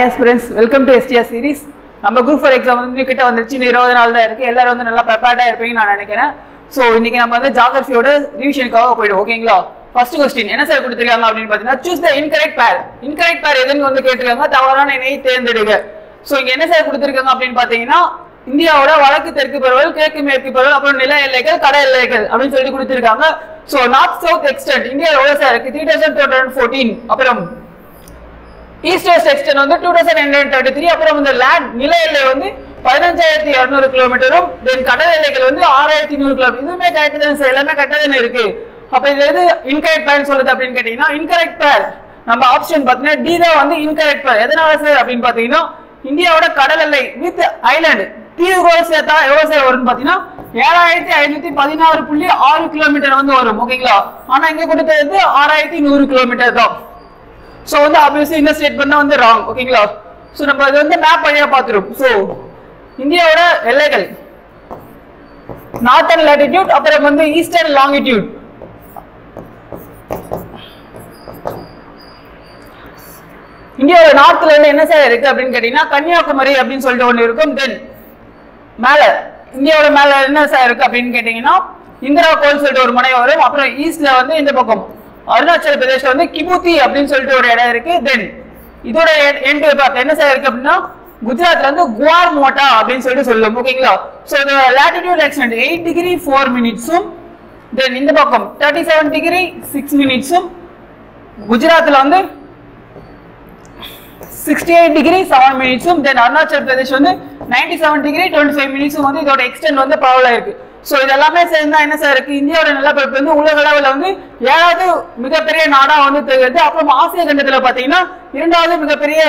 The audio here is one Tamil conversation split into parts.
Hi aspirants, welcome to STR series. நம்ம group for exam வந்து கிட்ட வந்துருச்சு 20 நாள் தான் இருக்கு. எல்லாரும் வந்து நல்லா prepared இருப்பீங்கன்னு நான் நினைக்கிறேன். சோ இன்னைக்கு நம்ம வந்து ஜியோகிராஃபியோட ரிவிஷனுக்காக போய்டுவோம். ஓகேங்களா? ஃபர்ஸ்ட் क्वेश्चन என்ன சார் கொடுத்திருக்காங்க அப்படினு பாத்தீங்கன்னா choose the incorrect pair. Incorrect pair எதுன்னு வந்து கேட்டிருக்காங்க. தவறான இணையை தேர்ந்தெடுங்க. சோ இங்க என்ன சார் கொடுத்திருக்காங்க அப்படினு பாத்தீங்கன்னா இந்தியாவோட வடக்கு தெற்கு பரவல், கிழக்கு மேற்கு பரவல், அப்புறம் நில எல்லைகள், கடல் எல்லைகள் அப்படினு சொல்லி கொடுத்திருக்காங்க. So north south extend India எவ்வளவு சார் இருக்கு 3214. அப்புறம் ஈஸ்ட் வெஸ்ட் எக்ஸ்டெண்ட் வந்து 2933. அப்புறம் இந்த லேண்ட் நில எல்லை வந்து 15200 கிலோமீட்டரும், தென் கடல் எல்லைகள் வந்து 6100 கிலோமீட்டர். இதுமே கரெக்ட் தான் சார், எல்லாமே கரெக்டா தான் இருக்கு. அப்ப இது எது இன்கரெக்ட் பேர் சொல்லுது அப்படின்னு கேட்டீங்கன்னா இன்கரெக்ட் பேர் நம்ம ஆப்ஷன் பாத்தீங்கன்னா டி தான் வந்து இன்கரெக்ட் பேர். எதனால சார் அப்படின்னு பாத்தீங்கன்னா இந்தியாவோட கடல் எல்லை வித் ஐலாண்ட் தீவுகளோட சேர்த்தா எவ்வளவு சார் வரும்னு பாத்தீங்கன்னா 7516.6 கிலோமீட்டர் வந்து வரும். ஓகேங்களா? ஆனா இங்க கொடுத்தது 6100 கிலோமீட்டர் தான். சோ வந்து obviously இந்த ஸ்டேட்மென்ட் வந்து ராங். ஓகேங்களா? சோ நம்ம இது வந்து மேப் வழியா பாத்துறோம். சோ இந்தியாவோட எல்லைகள் நார்த்தன் லாட்டிட்யூட், அப்புறம் வந்து ஈஸ்டர்ன் லாங்கிட்யூட். இந்தியாவோட நார்த்ல இருந்து என்ன சார் இருக்கு அப்படின்னு கேட்டீங்கன்னா கன்னியாகுமரி அப்படின்னு சொல்லிட்டு ஒண்ணு இருக்கும். தென் மேல இந்தியாவோட மேல என்ன சார் இருக்கு அப்படின்னு கேட்டீங்கன்னா இந்திரா கோல் சொல்லிட்டு ஒரு முனை வரும். அப்புறம் ஈஸ்ட்ல வந்து இந்த பக்கம் அருணாச்சல பிரதேஷ்ல வந்து கிபுத்தி அப்படின்னு சொல்லிட்டு ஒரு இடம் இருக்கு. தென் இதோட எண்ட் பார்த்து என்ன சார் இருக்கு அப்படின்னா குஜராத்ல வந்து குவார் மோட்டா அப்படின்னு சொல்லிட்டு சொல்லுவோம். ஓகேங்களா? சோ இந்த லாட்டிட்யூட் எக்ஸ்டெண்ட் 8 டிகிரி 4 மினிட்ஸும், தென் இந்த பக்கம் 37 டிகிரி 6 மினிட்ஸும், குஜராத்ல வந்து 68 டிகிரி 7 மினிட்ஸும், தென் அருணாச்சல் பிரதேஷ் வந்து 97 டிகிரி 25 மினிட்ஸும் வந்து இதோட எக்ஸ்டெண்ட் வந்து பரவலா இருக்கு. சோ இதெல்லாமே சேர்ந்தா என்ன சார் இருக்கு இந்தியாவோட நிலப்பரப்பு வந்து உலக அளவுல வந்து 7வது மிகப்பெரிய நாடா வந்து தெரியுது. அப்புறம் ஆசிய கண்டத்துல பாத்தீங்கன்னா 2வது மிகப்பெரிய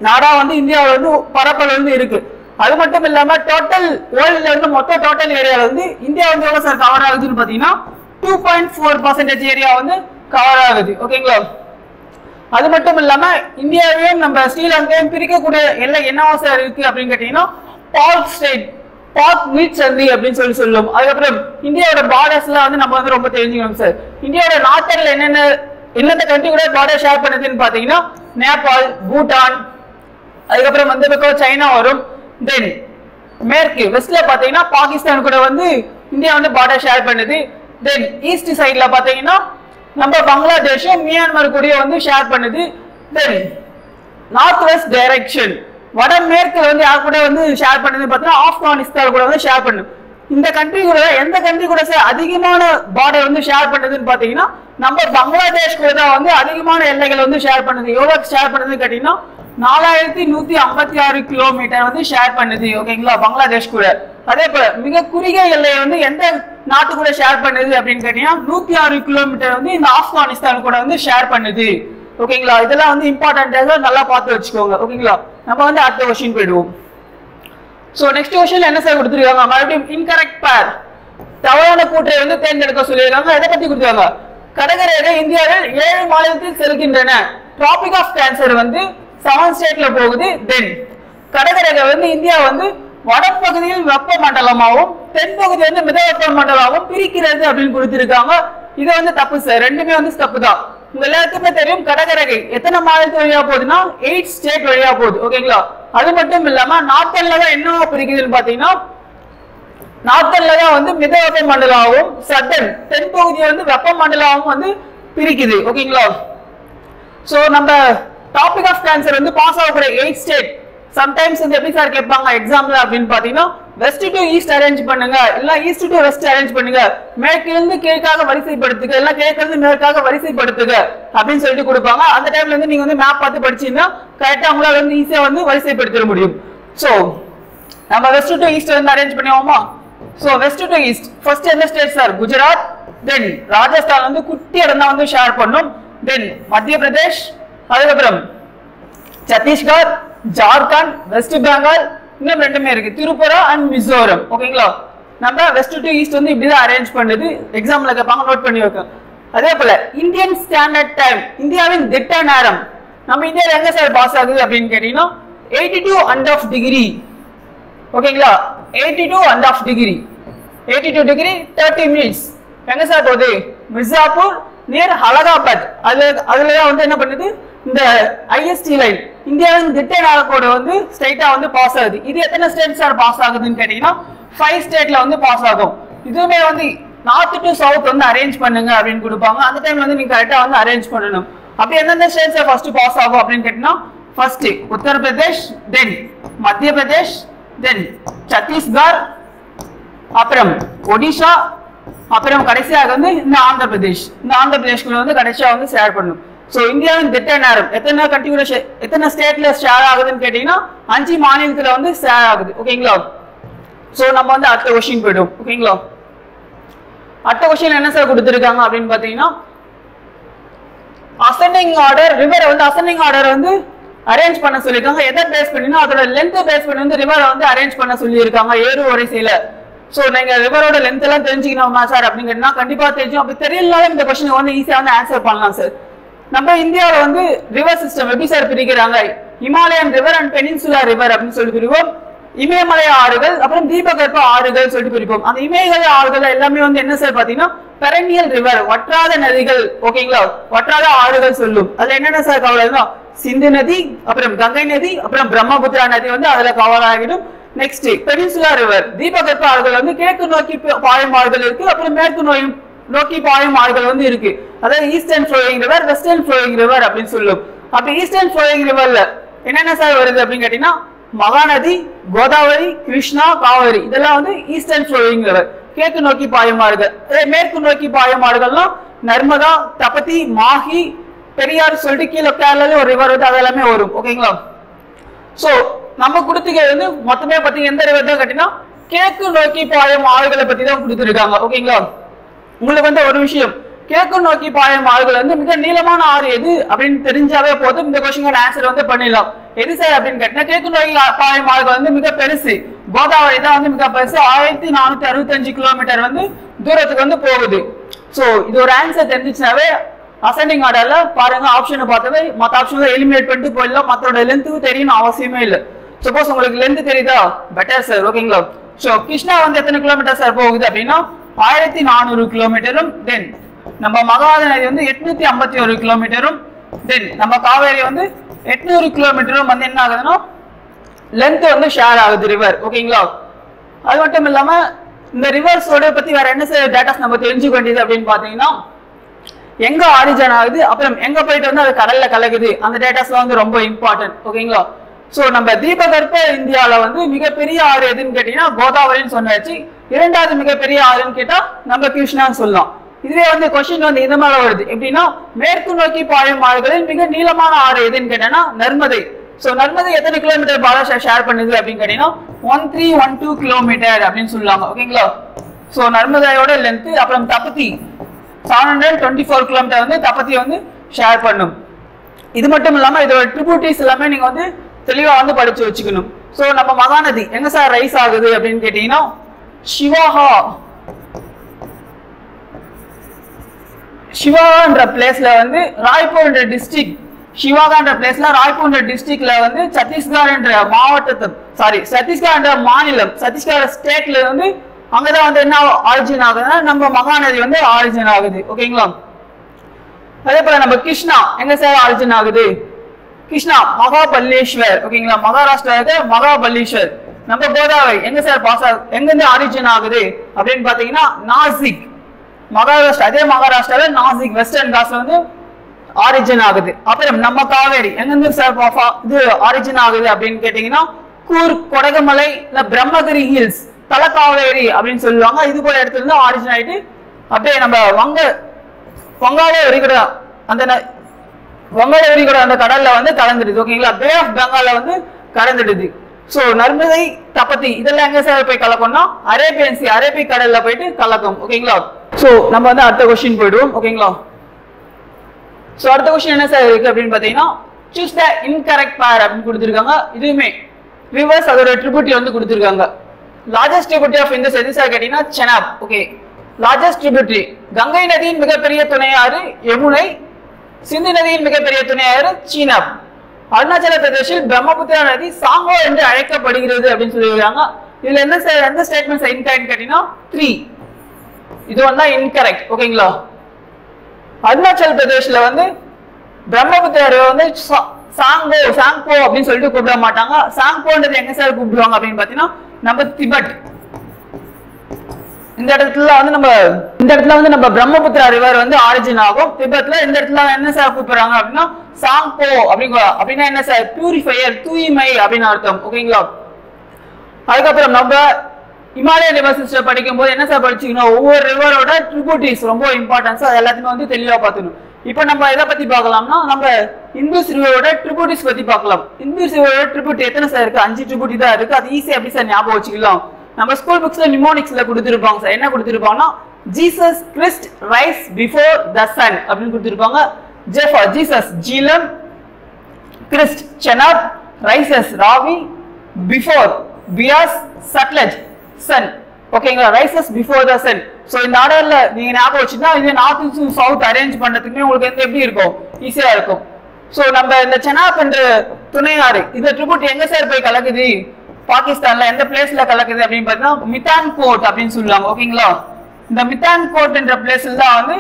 நாடா வந்து இந்தியாவில வந்து பரப்பளவு வந்து இருக்கு. அது மட்டும் இல்லாம டோட்டல் வேர்ல்ட்ல இருந்து மொத்த டோட்டல் ஏரியால வந்து இந்தியா வந்து எவ்வளவு சார் கவர் ஆகுதுன்னு பாத்தீங்கன்னா 2.4% ஏரியா வந்து கவர் ஆகுது. ஓகேங்களா? அது மட்டும் இல்லாம இந்தியாவையும் நம்ம ஸ்ரீலங்கையும் பிரிக்கக்கூடிய எல்லை என்னவா சார் இருக்கு அப்படின்னு கேட்டீங்கன்னா பாக் ஸ்டேட், பாக் மீட் சந்தி அப்படின்னு சொல்லி சொல்லுவோம். அதுக்கப்புறம் இந்தியாவோட பார்டர்ஸ்ல வந்து நம்ம வந்து ரொம்ப தெரிஞ்சுக்கணும் சார். இந்தியாவோட நார்த்தன்ல என்னென்ன கண்ட்ரி கூட பார்டர் ஷேர் பண்ணுதுன்னு பாத்தீங்கன்னா நேபாள், பூட்டான், அதுக்கப்புறம் வந்து பக்கம் சைனா வரும். தென் மேற்கு வெஸ்ட்ல பாத்தீங்கன்னா பாகிஸ்தான் கூட வந்து இந்தியா வந்து பார்டர் ஷேர் பண்ணுது. தென் ஈஸ்ட் சைட்ல பாத்தீங்கன்னா நம்ம பங்களாதேஷும் மியான்மர் கூட வந்து ஷேர் பண்ணுது. தென் நார்த் வெஸ்ட் டைரக்ஷன் வடமேற்குல வந்து யார் கூட வந்து ஷேர் பண்ணுது பார்த்தீங்கன்னா ஆப்கானிஸ்தான் கூட வந்து ஷேர் பண்ணுது. இந்த கண்ட்ரி கூட எந்த கண்ட்ரி கூட அதிகமான பார்டர் வந்து ஷேர் பண்ணுதுன்னு பாத்தீங்கன்னா நம்ம பங்களாதேஷ் கூட தான் வந்து அதிகமான எல்லைகள் வந்து ஷேர் பண்ணுது. எவ்வளவு ஷேர் பண்ணுதுன்னு கேட்டீங்கன்னா 4156 கிலோமீட்டர் வந்து ஷேர் பண்ணுது. ஓகேங்களா? பங்களாதேஷ் கூட. அதே போல மிக குறுகிய எல்லையை வந்து எந்த நாட்டு கூட ஷேர் பண்ணுது அப்படின்னு கேட்டீங்கன்னா 106 கிலோமீட்டர் வந்து இந்த ஆப்கானிஸ்தான் கூட வந்து ஷேர் பண்ணுது. ஓகேங்களா? இதெல்லாம் வந்து இம்பார்ட்டன்ட், நல்லா பார்த்து வச்சுக்கோங்க. ஓகேங்களா? நம்ம வந்து அடுத்த क्वेश्चन போய்டுவோம். சோ நெக்ஸ்ட் क्वेश्चन என்ன சார் கொடுத்திருக்காங்க மறுபடியும் இன்கரெக்ட் பேர் தவறான கூற்றை வந்து தேர்ந்தெடுக்க சொல்லிருக்காங்க. எதை பத்தி கொடுத்திருக்காங்க கடகரேகை இந்தியாவில் 7 மாநிலத்தில் செல்கின்றன. டிராபிக் ஆஃப் கேன்சர் வந்து 7 ஸ்டேட்ல போகுது. தென் கடகரேகை வந்து இந்தியா வந்து வடபகுதியில் வெப்ப மண்டலமாகவும் தென்பகுதி வந்து மித வெப்ப மண்டலமாகவும் பிரிக்கிறது அப்படின்னு கொடுத்திருக்காங்க. இது வந்து தப்பு சார், ரெண்டுமே வந்து தப்பு தான். உங்க எல்லாருக்குமே தெரியும் கடகரேகை எத்தனை மாநிலத்து வழியா போகுதுன்னா 8 ஸ்டேட் வழியா போகுது. ஓகேங்களா? அது மட்டும் இல்லாம நார்த்தன்ல தான் என்ன பிரிக்குதுன்னு பாத்தீங்கன்னா நார்த்தன்ல தான் வந்து மித வெப்ப மண்டலமாகவும் சதன் தென்பகுதியை வந்து வெப்ப மண்டலமாகவும் வந்து பிரிக்குது. ஓகேங்களா? சோ நம்ம டாபிக் ஆஃப் கேன்சர் வந்து பாஸ் ஆகக்கூடிய 8 ஸ்டேட் சம்டைம்ஸ் வந்து எப்படி சார் கேட்பாங்க எக்ஸாம்ல அப்படின்னு பாத்தீங்கன்னா வெஸ்ட் டு ஈஸ்ட் அரேஞ்ச் பண்ணுங்க, இல்ல ஈஸ்ட் டு வெஸ்ட் அரேஞ்ச் பண்ணுங்க, மேற்கிலிருந்து கிழக்காக வரிசைப்படுத்துக, இல்ல கிழக்கிலிருந்து மேற்காக வரிசைப்படுத்துக அப்படின்னு சொல்லிட்டு கொடுப்பாங்க. அந்த டைம்ல வந்து நீங்க வந்து மேப் பார்த்து படிச்சீங்கன்னா கரெக்டா உங்களால வந்து ஈஸியா வந்து வரிசைப்படுத்த முடியும். சோ நம்ம வெஸ்ட் டு ஈஸ்ட் வந்து அரேஞ்ச் பண்ணுவோமா? So west to east first எந்த state sir Gujarat, then Rajasthan வந்து குட்டி இடம் தான் வந்து ஷேர் பண்ணும், தென் மத்திய பிரதேஷ், அதுக்கப்புறம் சத்தீஸ்கர், ஜார்க்கண்ட், வெஸ்ட் பெங்கால், இன்னும் ரெண்டுமே இருக்கு திரிபுரா அண்ட் மிசோரம். ஓகேங்களா? நம்ம வெஸ்ட் டு ஈஸ்ட் வந்து இப்படிதான் அரேஞ்ச் பண்ணுது. எக்ஸாம்ல கேட்பாங்க, நோட் பண்ணி வைக்க. அதே போல இந்தியன் ஸ்டாண்டர்ட் டைம் இந்தியாவின் திட்ட நேரம் நம்ம இந்தியாவில் எங்க சார் பாஸ் ஆகுது அப்படின்னு கேட்டீங்கன்னா 82.5 டிகிரி. ஓகேங்களா? 82.5 டிகிரி 82 டிகிரி 30 மினிட்ஸ் எங்க சார் போகுது மிர்சாப்பூர் நியர் அலகாபாத். அதுலதான் வந்து என்ன பண்ணுது இந்த ஐஎஸ்டி லைன் இந்தியாவின் திட்ட நாகக்கோடு வந்து ஸ்ட்ரைட்டா வந்து பாஸ் ஆகுது. இது எத்தனை ஸ்டேட் சார் பாஸ் ஆகுதுன்னு கேட்டீங்கன்னா 5 ஸ்டேட்ல வந்து பாஸ் ஆகும். இதுவுமே வந்து நார்த் டு சவுத் வந்து அரேஞ்ச் பண்ணுங்க அப்படின்னு கொடுப்பாங்க. அந்த டைம்ல வந்து நீங்க கரெக்டா வந்து அரேஞ்ச் பண்ணணும். அப்படி எந்தெந்த ஸ்டேட்ஸ் ஃபர்ஸ்ட் பாஸ் ஆகும் அப்படின்னு கேட்டீங்கன்னா ஃபர்ஸ்ட் உத்தரப்பிரதேஷ், தென் மத்திய பிரதேஷ், தென் சத்தீஸ்கர், அப்புறம் ஒடிஷா, அப்புறம் கடைசியாக வந்து இந்த ஆந்திர பிரதேஷ். இந்த ஆந்திர பிரதேஷ்குள்ள வந்து கடைசியா வந்து ஷேர் பண்ணும். சோ இந்தியாவின் திட்ட நேரம் எத்தனை கண்டினியூஸ் எத்தனை ஸ்டேட்ல ஷேர் ஆகுதுன்னு கேட்டீங்கன்னா 5 மாநிலத்துல வந்து ஷேர் ஆகுது. ஓகேங்களா? சோ நம்ம வந்து அடுத்த क्वेश्चन போய்டும். ஓகேங்களா? அடுத்த क्वेश्चन என்ன சார் கொடுத்திருக்காங்க அப்படின்னு பாத்தீங்கன்னா அசெண்டிங் ஆர்டர் ரிவர் வந்து அசெண்டிங் ஆர்டர் வந்து அரேஞ்ச் பண்ண சொல்லிருக்காங்க. எதை பேஸ் பண்ணினா அதோட லென்த் பேஸ் பண்ணி வந்து ரிவரை வந்து அரேஞ்ச் பண்ண சொல்லியிருக்காங்க ஏறு வரிசையில. சோ நீங்க ரிவரோட லென்த் எல்லாம் தெரிஞ்சுக்கணுமா சார் அப்படிங்கன்னா கண்டிப்பா தெரியும். அப்படி தெரியலனாலும் இந்த क्वेश्चन வந்து ஈஸியா வந்து ஆன்சர் பண்ணலாம் சார். நம்ம இந்தியாவில வந்து ரிவர் சிஸ்டம் எப்படி சார் பிரிக்கிறாங்க? Himalayan river and peninsula river அப்படின்னு சொல்லி பிரிப்போம். இமயமலை ஆறுகள் அப்புறம் தீபகற்ப ஆறுகள் சொல்லிட்டு பிரிப்போம். அந்த இமயமலை ஆறுகள் எல்லாமே வந்து என்ன சார் பாத்தீங்கன்னா பெரனியல் ரிவர், வற்றாத நதிகள். ஓகேங்களா? வற்றாத ஆறுகள் சொல்லும். அதுல என்னென்ன சார் கவர் ஆகுதுன்னா சிந்து நதி, அப்புறம் கங்கை நதி, அப்புறம் பிரம்மபுத்திரா நதி வந்து அதுல கவர் ஆகிடும். நெக்ஸ்ட் பெனின்சுலா ரிவர், தீபகற்ப ஆறுகள் வந்து கிழக்கு நோக்கி பாயும் ஆறுகள் இருக்கு, அப்புறம் மேற்கு நோக்கி பாயும் ஆறுகள் வந்து இருக்கு. அதாவது eastern flowing river, western flowing river அப்படின்னு சொல்லும். அப்படி ஈஸ்டர்ன் ஃப்ளோயிங் ரிவர்ல என்னென்ன சார் வருது அப்படின்னு கேட்டீங்கன்னா மகாநதி, கோதாவரி, கிருஷ்ணா, காவேரி இதெல்லாம் வந்து ஈஸ்டர்ன் ஃப்ளோயிங் ரிவர். கிழக்கு நோக்கி பாயும் ஆறுகள். மேற்கு நோக்கி பாயும் ஆறுகள்லாம் நர்மதா, தபதி, மாஹி, பெரியார் சொல்லிட்டு கீழே கேரளால ஒரு ரிவர் வந்து அதெல்லாமே வரும். ஓகேங்களா? சோ நம்ம கொடுத்துக்கிறது வந்து மொத்தமே பத்தி எந்த ரிவர் தான் கேட்டீங்கன்னா கிழக்கு நோக்கி பாயும் ஆறுகளை பத்தி தான் கொடுத்துருக்காங்க. ஓகேங்களா? உங்களுக்கு வந்து ஒரு விஷயம், கிழக்கு நோக்கி பாயும் ஆறுகள் வந்து மிக நீளமான ஆறு எது அப்படின்னு தெரிஞ்சாவே போதும். இந்த क्वेश्चन ஆன்சர் வந்து பண்ணிடலாம். எது சார் அப்படின்னு கேட்டீங்கன்னா கிழக்கு நோக்கி பாயும் ஆறுகள் வந்து மிக பெருசு கோதாவரி தான் வந்து மிக பெருசு. 1465 கிலோமீட்டர் வந்து தூரத்துக்கு வந்து போகுது. சோ இது ஒரு ஆன்சர் தெரிஞ்சிச்சுனாவே அசெண்டிங் ஆர்டர்ல பாருங்க ஆப்ஷனை பார்த்தவே மற்ற ஆப்ஷன்ல எலிமினேட் பண்ணிட்டு போயிடலாம். மற்றோட லென்த்து தெரியணும் அவசியமே இல்லை. சப்போஸ் உங்களுக்கு லென்த் தெரியுதா பெட்டர் சார். ஓகேங்களா? சோ கிருஷ்ணா வந்து எத்தனை கிலோமீட்டர் சார் போகுது அப்படின்னா 1400 கிலோமீட்டரும். தென் நம்ம மகாநதி நதி வந்து 851 கிலோமீட்டரும். தென் நம்ம காவேரி வந்து 800 கிலோமீட்டரும் வந்து என்ன ஆகுதுன்னா லென்த் வந்து ஷேர் ஆகுது ரிவர். ஓகேங்களா? அது மட்டும் இல்லாம இந்த ரிவர்ஸோட பத்தி வேற என்ன சார் டேட்டாஸ் நம்ம தெரிஞ்சுக்க வேண்டியது அப்படின்னு பாத்தீங்கன்னா எங்க ஆரிஜின் ஆகுது, அப்புறம் எங்க போயிட்டு வந்து அது கடல்ல கலக்குது, அந்த டேட்டாஸ்லாம் வந்து ரொம்ப இம்பார்ட்டன்ட். ஓகேங்களா? சோ நம்ம தீபகற்ப இந்தியாவில வந்து மிகப்பெரிய ஆறு எதுன்னு கேட்டீங்கன்னா கோதாவரின்னு சொன்னாச்சு. இரண்டாவது மிகப்பெரிய ஆறுன்னு கேட்டா நம்ம கிருஷ்ணான்னு சொல்லலாம். இதுவே வந்து क्वेश्चन வந்து இந்த மாதிரி வருது எப்படின்னா மேற்கு நோக்கி பாயும் ஆறுகளில் மிக நீளமான ஆறு எதுன்னு கேட்டீங்கன்னா நர்மதை. சோ நர்மதை எத்தனை கிலோமீட்டர் பாலா ஷேர் பண்ணுது அப்படின்னு கேட்டீங்கன்னா 1312 கிலோமீட்டர் அப்படின்னு சொல்லுவாங்க. ஓகேங்களா? சோ நர்மதையோட லென்த். அப்புறம் தபதி 724 கிலோமீட்டர் வந்து தபதி வந்து ஷேர் பண்ணும். இது மட்டும் இல்லாம இதோட ட்ரிபியூட்டரிஸ் எல்லாமே நீங்க வந்து தெளிவா வந்து படிச்சு வச்சுக்கணும். சோ நம்ம மகாநதி எங்க சார் ரைஸ் ஆகுது அப்படின்னு கேட்டீங்கன்னா சிவாகான்ற பிளேஸ்ல வந்து ராய்ப்பூர் டிஸ்ட்ரிக்ட், சிவாகான்ற பிளேஸ்ல ராய்ப்பூர் டிஸ்ட்ரிக்ட்ல வந்து சத்தீஸ்கர் என்ற சத்தீஸ்கர் என்ற மாநிலம், சத்தீஸ்கர் ஸ்டேட்ல வந்து அங்கதான் வந்து என்ன ஆரிஜின் ஆகுதுன்னா நம்ம மகாநதி வந்து ஆரிஜின் ஆகுது. ஓகேங்களா? அதே போல நம்ம கிருஷ்ணா எங்க சார் ஆரிஜின் ஆகுது? கிருஷ்ணா மகாபலேஸ்வர். ஓகேங்களா? மகாராஷ்டிரா மகாபலேஸ்வர். நம்ம கோதாவரி எங்க சார் பாஸ் ஆகுது, எங்க இருந்து ஆரிஜின் ஆகுது அப்படின்னு பாத்தீங்கன்னா நாசிக், மகாராஷ்டிரா. அதே மகாராஷ்டிரால நாசிக் வெஸ்டர்ன் காஸ்ட்ல வந்து ஆரிஜின் ஆகுது. அப்புறம் நம்ம காவேரி எங்க இருந்து சார் இது ஆரிஜின் ஆகுது அப்படின்னு கேட்டீங்கன்னா கூர்க், கொடகுமலை, இல்ல பிரம்மகிரி ஹில்ஸ், தலக்காவேரி அப்படின்னு சொல்லுவாங்க. இது போல இடத்துல இருந்து ஆரிஜின் ஆயிட்டு அப்படியே நம்ம வங்காள விரிகுடா அந்த கடல்ல வந்து கலந்துடுது. ஓகேங்களா? பே ஆஃப் பெங்கால்ல வந்து கலந்துடுது. சோ நர்மதை, தபதி இதெல்லாம் எங்க சார் போய் கலக்கும்னா அரேபியன் சி, அரேபிக் கடல்ல போயிட்டு கலக்கும். ஓகேங்களா? சோ நம்ம வந்து அடுத்த क्वेश्चन போய்டுவோம். ஓகேங்களா? சோ அடுத்த क्वेश्चन என்ன சார் இருக்கு அப்படின்னு பாத்தீங்கன்னா சூஸ் த இன்கரெக்ட் பேர் அப்படின்னு கொடுத்திருக்காங்க. இதுவுமே ரிவர்ஸ் அதோட ட்ரிபியூட்டரி வந்து கொடுத்திருக்காங்க. லார்ஜஸ்ட் ட்ரிபியூட்டரி ஆஃப் இண்டஸ் எது சார் கேட்டீங்கன்னா Chenab. Okay, largest tributary Ganga நதியின் மிகப்பெரிய துணையாறு யமுனை, சிந்து நதியின் மிகப்பெரிய துணையாறு சீனாப். அருணாச்சல பிரதேசில் பிரம்மபுத்திரா நதி சாங்கோ என்று அழைக்கப்படுகிறது அப்படின்னு சொல்லியிருக்காங்க. இதுல என்ன சார் எந்த ஸ்டேட்மெண்ட்ஸ் இன்கரெக்ட் கேட்டீங்கன்னா 3. இது வந்து இன்கரெக்ட். ஓகேங்களா? அருணாச்சல பிரதேஷ்ல வந்து பிரம்மபுத்திரா வந்து சாங்கோ சாங்போ அப்படின்னு சொல்லிட்டு கூப்பிட மாட்டாங்க. சாங்போன்றது எங்க சார் கூப்பிடுவாங்க அப்படின்னு பாத்தீங்கன்னா நம்ம திபெத். இந்த இடத்துல வந்து நம்ம பிரம்மபுத்திரா ரிவர் வந்து ஆரிஜின் ஆகும் திபெத்ல. இந்த இடத்துல என்ன சார் கூப்பிடுறாங்க அப்படின்னா சாங்போ அப்படின்னா என்ன சார் பியூரிஃபையர், தூய்மை அப்படின்னு அர்த்தம். ஓகேங்களா. அதுக்கப்புறம் நம்ம இமாலயன் ரிவர் சிஸ்டம் படிக்கும் போது என்ன சார் படிச்சுக்கணும், ஒவ்வொரு ரிவரோட ட்ரிபியூட்டரிஸ் ரொம்ப இம்பார்ட்டன்ஸ், அது எல்லாத்தையுமே வந்து தெளிவா பார்த்துக்கணும். இப்போ நம்ம எதை பத்தி பார்க்கலாம்னா நம்ம இந்துஸ் ரிவரோட ட்ரிபியூட்டரிஸ் பத்தி பார்க்கலாம். இந்துஸ் ரிவரோட ட்ரிபியூட்டரி எத்தனை சார் இருக்கு, 5 ட்ரிபியூட்டரி தான் இருக்கு. அது ஈஸியா எப்படி சார் ஞாபகம் வச்சுக்கலாம், நம்ம ஸ்கூல் புக்ஸ்ல நிமோனிக்ஸ்ல கொடுத்துருப்பாங்க சார். என்ன கொடுத்துருப்பாங்கன்னா Jesus Christ rise before the sun அப்படின்னு கொடுத்துருப்பாங்க. Jesus Jhelum, Christ Chenab, rises Ravi, before Beas, Sutlej sun. ஓகேங்களா, rises before the sun. So இந்த ஆர்டர்ல நீங்க ஞாபகம் வச்சுன்னா இது நார்த் டு சவுத் அரேஞ்ச் பண்றதுக்குமே உங்களுக்கு வந்து எப்படி இருக்கும், ஈஸியா இருக்கும். ஸோ நம்ம இந்த செனாப் என்ற துணை ஆறு இந்த ட்ரிபியூட் எங்க சார் போய் கலக்குது, பாகிஸ்தான்ல எந்த பிளேஸ்ல கலக்குது அப்படின்னு பார்த்தீங்கன்னா மிதான் கோட் அப்படின்னு சொல்லுவாங்க. ஓகேங்களா, இந்த மிதான் கோட் என்ற பிளேஸ்ல தான் வந்து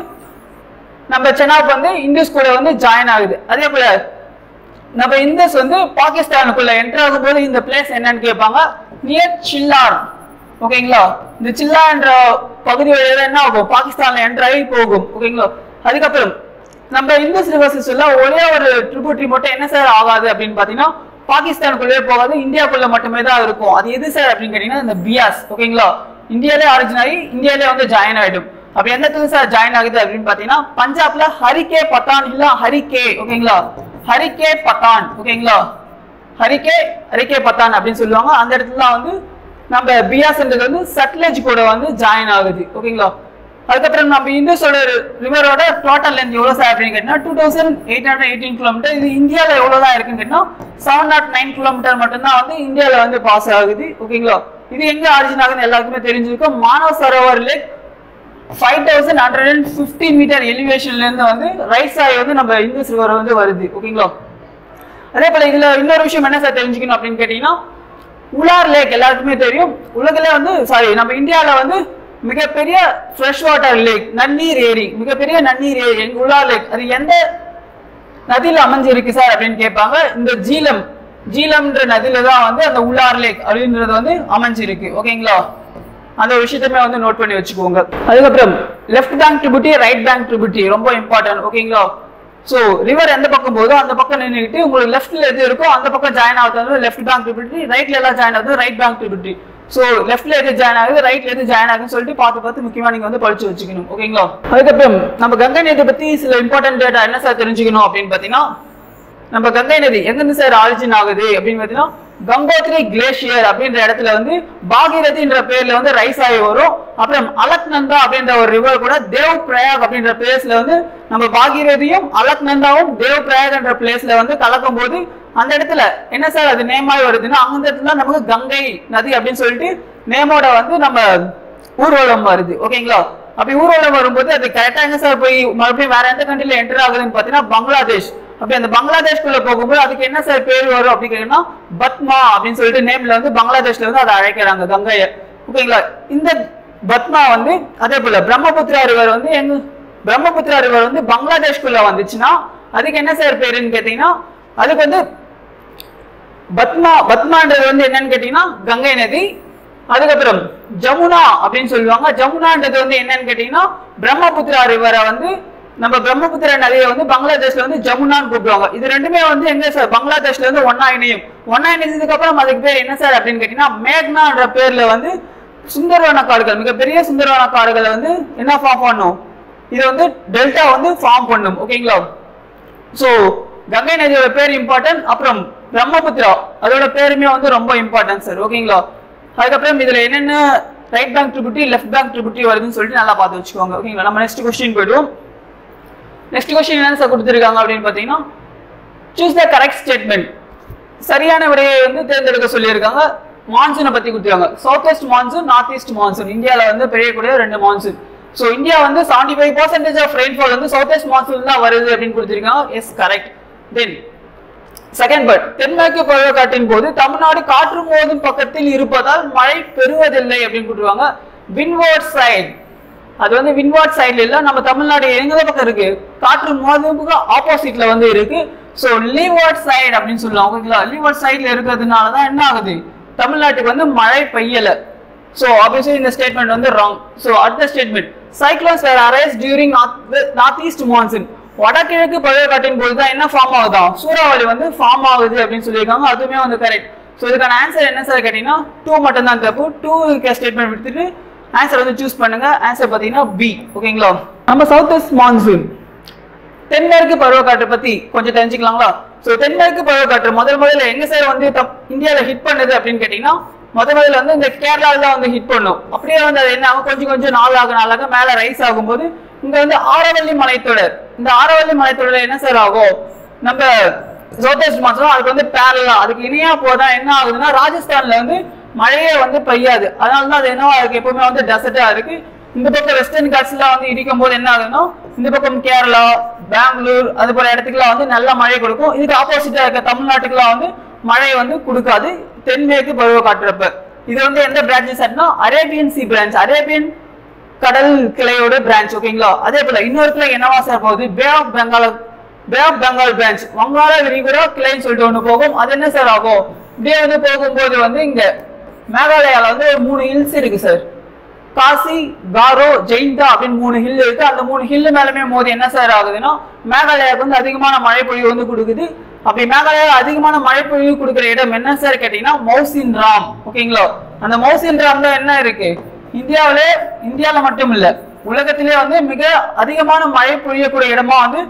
நம்ம செனாப் வந்து இந்துஸ் கூட வந்து ஜாயின் ஆகுது. அதே போல நம்ம இந்துஸ் வந்து பாகிஸ்தானுக்குள்ள என்டர் ஆகும் போது இந்த பிளேஸ் என்னன்னு கேட்பாங்க, நியர் சில்லார். ஓகேங்களா, இந்த சில்லா என்ற பகுதி வழியா என்ன ஆகும், பாகிஸ்தான்ல என்டர் ஆகி போகும். ஓகேங்களா. அதுக்கப்புறம் நம்ம இந்துஸ் ரிவர் சிஸ்டம்ல ஒரே ஒரு ட்ரிபியூட்டரி மட்டும் என்ன சார் ஆகாது அப்படின்னு பாத்தீங்கன்னா பாகிஸ்தானுக்குள்ளே போகாது, இந்தியாக்குள்ள மட்டுமே தான் இருக்கும். அது எது சார் அப்படின்னு கேட்டீங்கன்னா இந்த பியாஸ். ஓகேங்களா, இந்தியாலே ஆரிஜின் ஆகி இந்தியாலே வந்து ஜாயின் ஆயிடும். அப்ப எந்த சார் ஜாயின் ஆகுது அப்படின்னு பாத்தீங்கன்னா பஞ்சாப்ல ஹரிகே பத்தான் இல்ல ஹரிகே. ஓகேங்களா, ஹரிகே பத்தான். ஓகேங்களா, ஹரிகே பத்தான் அப்படின்னு சொல்லுவாங்க. அந்த இடத்துல வந்து நம்ம பியாஸ்ன்றது வந்து சட்லஜ் கூட வந்து ஜாயின் ஆகுது. ஓகேங்களா. அதுக்கப்புறம் நம்ம இந்துஸோட ரிவரோட டோட்டல் லென்த் எவ்வளவு சார் அப்படின்னு கேட்டீங்கன்னா 2818 கிலோமீட்டர். இது இந்தியாவில் எவ்வளவுதான் இருக்குன்னு கேட்டீங்கன்னா 709 கிலோமீட்டர் மட்டும்தான் வந்து இந்தியாவில் வந்து பாஸ் ஆகுது. ஓகேங்களா. இது எங்க ஆரிஜின் ஆகுதுன்னு எல்லாருக்குமே தெரிஞ்சிருக்கும். மானவ் சரோவர் லேக் 5115 மீட்டர் எலிவேஷன்ல இருந்து வந்து ரைஸ் ஆகி வந்து நம்ம இந்துஸ் ரிவர் வந்து வருது. ஓகேங்களா. அதே போல இதுல இன்னொரு விஷயம் என்ன சார் தெரிஞ்சுக்கணும் அப்படின்னு கேட்டீங்கன்னா உலார் லேக் எல்லாருக்குமே தெரியும். உலகிலே வந்து நம்ம இந்தியாவில் வந்து மிகப்பெரிய ஃப்ரெஷ் வாட்டர் லேக், நன்னீர் ஏரி, மிகப்பெரிய நன்னீர் ஏரி எங்க உலார் லேக். அது எந்த நதியில அமைஞ்சிருக்கு சார் அப்படின்னு கேட்பாங்க. இந்த ஜீலம்ன்ற நதியில தான் வந்து அந்த உலார் லேக் அப்படின்றது வந்து அமைஞ்சிருக்கு. ஓகேங்களா, அந்த விஷயத்தையுமே வந்து நோட் பண்ணி வச்சுக்கோங்க. அதுக்கப்புறம் left bank tributary, right bank tributary ரொம்ப இம்பார்ட்டன்ட். ஓகேங்களா. ஸோ ரிவர் எந்த பக்கம் போதோ அந்த பக்கம் நின்றுட்டு உங்களுக்கு லெஃப்ட்ல எது இருக்கோ அந்த பக்கம் ஜாயின் ஆகுது லெஃப்ட் பேங்க் ட்ரிபியூட்டரி, ரைட்ல எல்லாம் ஜாயின் ஆகுது ரைட் பேங்க் ட்ரிபியூட்டரி. ஸோ லெஃப்ட்ல எது ஜாயின் ஆகுது, ரைட்ல எது ஜாயின் ஆகுதுன்னு சொல்லிட்டு பார்த்து முக்கியமா நீங்க வந்து படிச்சு வச்சுக்கணும். ஓகேங்களா. அதுக்கப்புறம் நம்ம கங்கை நதி பத்தி சில இம்பார்ட்டன்ட் டேட்டா என்ன சார் தெரிஞ்சுக்கணும் அப்படின்னு பாத்தீங்கன்னா நம்ம கங்கை நதி எங்கிருந்து சார் ஆரிஜின் ஆகுது அப்படின்னு பாத்தீங்கன்னா கங்கோத்ரி கிளேஷியர் அப்படின்ற இடத்துல வந்து பாகீரதின்ற பேர்ல வந்து ரைஸ் ஆகி வரும். அப்புறம் அலக்நந்தா அப்படின்ற ஒரு ரிவர் கூட தேவ் பிரயாக் அப்படின்ற பிளேஸ்ல வந்து நம்ம பாகீரதியும் அலக்நந்தாவும் தேவ் பிரயாக் என்ற பிளேஸ்ல வந்து கலக்கும் போது அந்த இடத்துல என்ன சார் அது நேமாய் வருதுன்னா அந்த இடத்துல நமக்கு கங்கை நதி அப்படின்னு சொல்லிட்டு நேமோட வந்து நம்ம ஊர்வலம் வருது. ஓகேங்களா. அப்படி ஊர்வலம் வரும்போது அது கரெக்டா எங்க சார் போய் மறுபடியும் வேற எந்த கண்ட்ரில என்டர் ஆகுதுன்னு பாத்தீங்கன்னா பங்களாதேஷ். அப்படி அந்த பங்களாதேஷ்குள்ள போகும்போது அதுக்கு என்ன சார் பேர் வரும் அப்படின்னு கேட்டீங்கன்னா பத்மா அப்படின்னு சொல்லிட்டு நேம்ல வந்து பங்களாதேஷ்ல வந்து அதை அழைக்கிறாங்க கங்கைய. ஓகேங்களா. இந்த பத்மா வந்து அதே போல பிரம்மபுத்திரா ரிவர் வந்து பங்களாதேஷ்குள்ள வந்துச்சுன்னா அதுக்கு என்ன சார் பேருன்னு கேட்டீங்கன்னா அதுக்கு வந்து பத்மான்றது வந்து என்னன்னு கேட்டீங்கன்னா கங்கை நதி. அதுக்கப்புறம் ஜமுனா அப்படின்னு சொல்லுவாங்க. ஜமுனான்றது வந்து என்னன்னு கேட்டீங்கன்னா பிரம்மபுத்திரா ரிவரை வந்து நம்ம பிரம்மபுத்திரா நதியை வந்து பங்களாதேஷ்ல வந்து ஜமுனான்னு கூப்பிடுவாங்க. இது ரெண்டுமே வந்து எங்க சார் பங்களாதேஷ்ல இருந்து ஒன்னா இணைஞ்சதுக்கு அப்புறம் அதுக்கு பேர் என்ன சார் அப்படின்னு கேட்டீங்கன்னா மேக்னான்ற பேர்ல வந்து சுந்தரவன காடுகள், மிகப்பெரிய சுந்தரவன காடுகளை வந்து என்ன ஃபார்ம் பண்ணும், இது வந்து டெல்டா வந்து ஃபார்ம் பண்ணும். ஓகேங்களா. சோ கங்கை நதியோட பேர் இம்பார்ட்டன்ட். அப்புறம் பிரம்மபுத்திரா அதோட பேருமே வந்து ரொம்ப இம்பார்ட்டன்ட் சார். ஓகேங்களா. அதுக்கப்புறம் இதுல என்னென்ன right bank tributary, left bank tributary வருதுன்னு சொல்லிட்டு நல்லா பார்த்து வச்சுக்கோங்க. ஓகேங்களா. நம்ம நெக்ஸ்ட் கொஸ்டின் போயிடுவோம். நெக்ஸ்ட் கொஸ்டின் என்ன சார் கொடுத்துருக்காங்க அப்படின்னு பாத்தீங்கன்னா சூஸ் த கரெக்ட் ஸ்டேட்மெண்ட். சரியான விடையை வந்து தேர்ந்தெடுக்க சொல்லியிருக்காங்க. மான்சூனை பத்தி கொடுத்துருக்காங்க. South west monsoon, north east monsoon, இந்தியாவில் வந்து பெரியக்கூடிய 2 மான்சூன். ஸோ இந்தியா வந்து 75% ஆஃப் ரெயின்ஃபால் வந்து சவுத் வெஸ்ட் மான்சூன் தான் வருது அப்படின்னு கொடுத்துருக்காங்க. Yes, correct. Then second part, தென்மேற்கு பருவக்காற்றின் போது தமிழ்நாடு காற்று மோதும் பக்கத்தில் இருப்பதால் மழை பெறுவதில்லை அப்படின்னு கொடுத்துருவாங்க. விண்ட்வர்ட் சைடு, அது வந்து விண்ட்வர்ட் சைடுல இல்ல, நம்ம தமிழ்நாடு எங்க பக்கம் இருக்கு, காற்று மோதும் ஆப்போசிட்ல வந்து இருக்கு. ஸோ லீவர்ட் சைடு அப்படின்னு சொல்லலாம். ஓகேங்களா, லீவர்ட் சைட்ல இருக்கிறதுனால தான் என்ன ஆகுது, தமிழ்நாட்டுக்கு வந்து மழை பெய்யல. ஸோ ஆப்வியஸ்லி இந்த ஸ்டேட்மெண்ட் வந்து ராங். ஸோ அடுத்த statement, cyclones where arise during north east monsoon. வடகிழக்கு பருவக்காற்றின் போது தான் என்ன ஃபார்ம் ஆகுதா, சூறாவளி வந்து ஃபார்ம் ஆகுது அப்படின்னு சொல்லியிருக்காங்க. அதுவுமே வந்து கரெக்ட். ஸோ இதுக்கான ஆன்சர் என்ன சார் கேட்டீங்கன்னா 2 மட்டும் தான் தப்பு. 2 ஸ்டேட்மெண்ட் எடுத்துட்டு ஆன்சர் வந்து சூஸ் பண்ணுங்க. ஆன்சர் பார்த்தீங்கன்னா பி. ஓகேங்களா, நம்ம சவுத் வெஸ்ட் மான்சூன் தென்மேற்கு பருவக்காற்று பத்தி கொஞ்சம் தெரிஞ்சுக்கலாங்களா. ஸோ தென்மேற்கு பருவக்காற்று முதல்ல எங்க சார் வந்து இந்தியாவில் ஹிட் பண்ணுது அப்படின்னு கேட்டீங்கன்னா முதல்ல வந்து இந்த கேரளாவில் தான் வந்து ஹிட் பண்ணும். அப்படியே வந்து அது என்ன ஆகும், கொஞ்சம் கொஞ்சம் நாளாக மேல ரைஸ் ஆகும்போது இங்க வந்து ஆரவல்லி மலைத்தொடர், இந்த ஆரவல்லி மலைத்தொடர் என்ன சார் ஆகும், நம்ம சவுத் வெஸ்ட் மான்சூன் அதுக்கு வந்து பேரலா அதுக்கு இணையா போதா என்ன ஆகுதுன்னா ராஜஸ்தான்ல வந்து மழையே வந்து பெய்யாது. அதனாலதான் அது என்னவா இருக்கு, எப்பவுமே வந்து டெசர்ட்டா இருக்கு. இந்த பக்கம் வெஸ்டர்ன் காட்ஸ்ல வந்து இடிக்கும் போது என்ன ஆகுதுன்னா இந்த பக்கம் கேரளா, பெங்களூர் அது போல இடத்துக்குலாம் வந்து நல்ல மழை கொடுக்கும். இதுக்கு ஆப்போசிட்டா இருக்க தமிழ்நாட்டுக்குலாம் வந்து மழை வந்து கொடுக்காது தென்மேற்கு பருவ காற்றுறப்ப. இது வந்து எந்த பிரான்ச்சஸ் அப்படின்னா அரேபியன் சி பிரான்ச், அரேபியன் கடல் கிளையோட பிரான்ச். ஓகேங்களா, அதே போல இன்னொரு கிளை என்னவா சார் போகுது, பே ஆஃப் பெங்கால் பிரான்ச், வங்காள விரிகுடா கிளைன்னு சொல்லிட்டு ஒண்ணு போகும். அது என்ன சார் ஆகும், இப்படியே வந்து போகும்போது வந்து இங்க மேகாலயால வந்து 3 ஹில்ஸ் இருக்கு சார், காசி, காரோ, ஜெயின்டா அப்படின்னு 3 ஹில் இருக்கு. அந்த 3 ஹில் மேலுமே மோதி என்ன சார் ஆகுதுன்னா மேகாலயாவுக்கு வந்து அதிகமான மழை பொழிவு வந்து கொடுக்குது. அப்படி மேகாலயா அதிகமான மழை பொழிவு கொடுக்குற இடம் என்ன சார் கேட்டீங்கன்னா மௌசின் ராம். ஓகேங்களா, அந்த மௌசின் ராம்ல என்ன இருக்கு, இந்தியாவில மட்டும் இல்ல உலகத்திலே வந்து மிக அதிகமான மழை பொழியக்கூடிய இடமா வந்து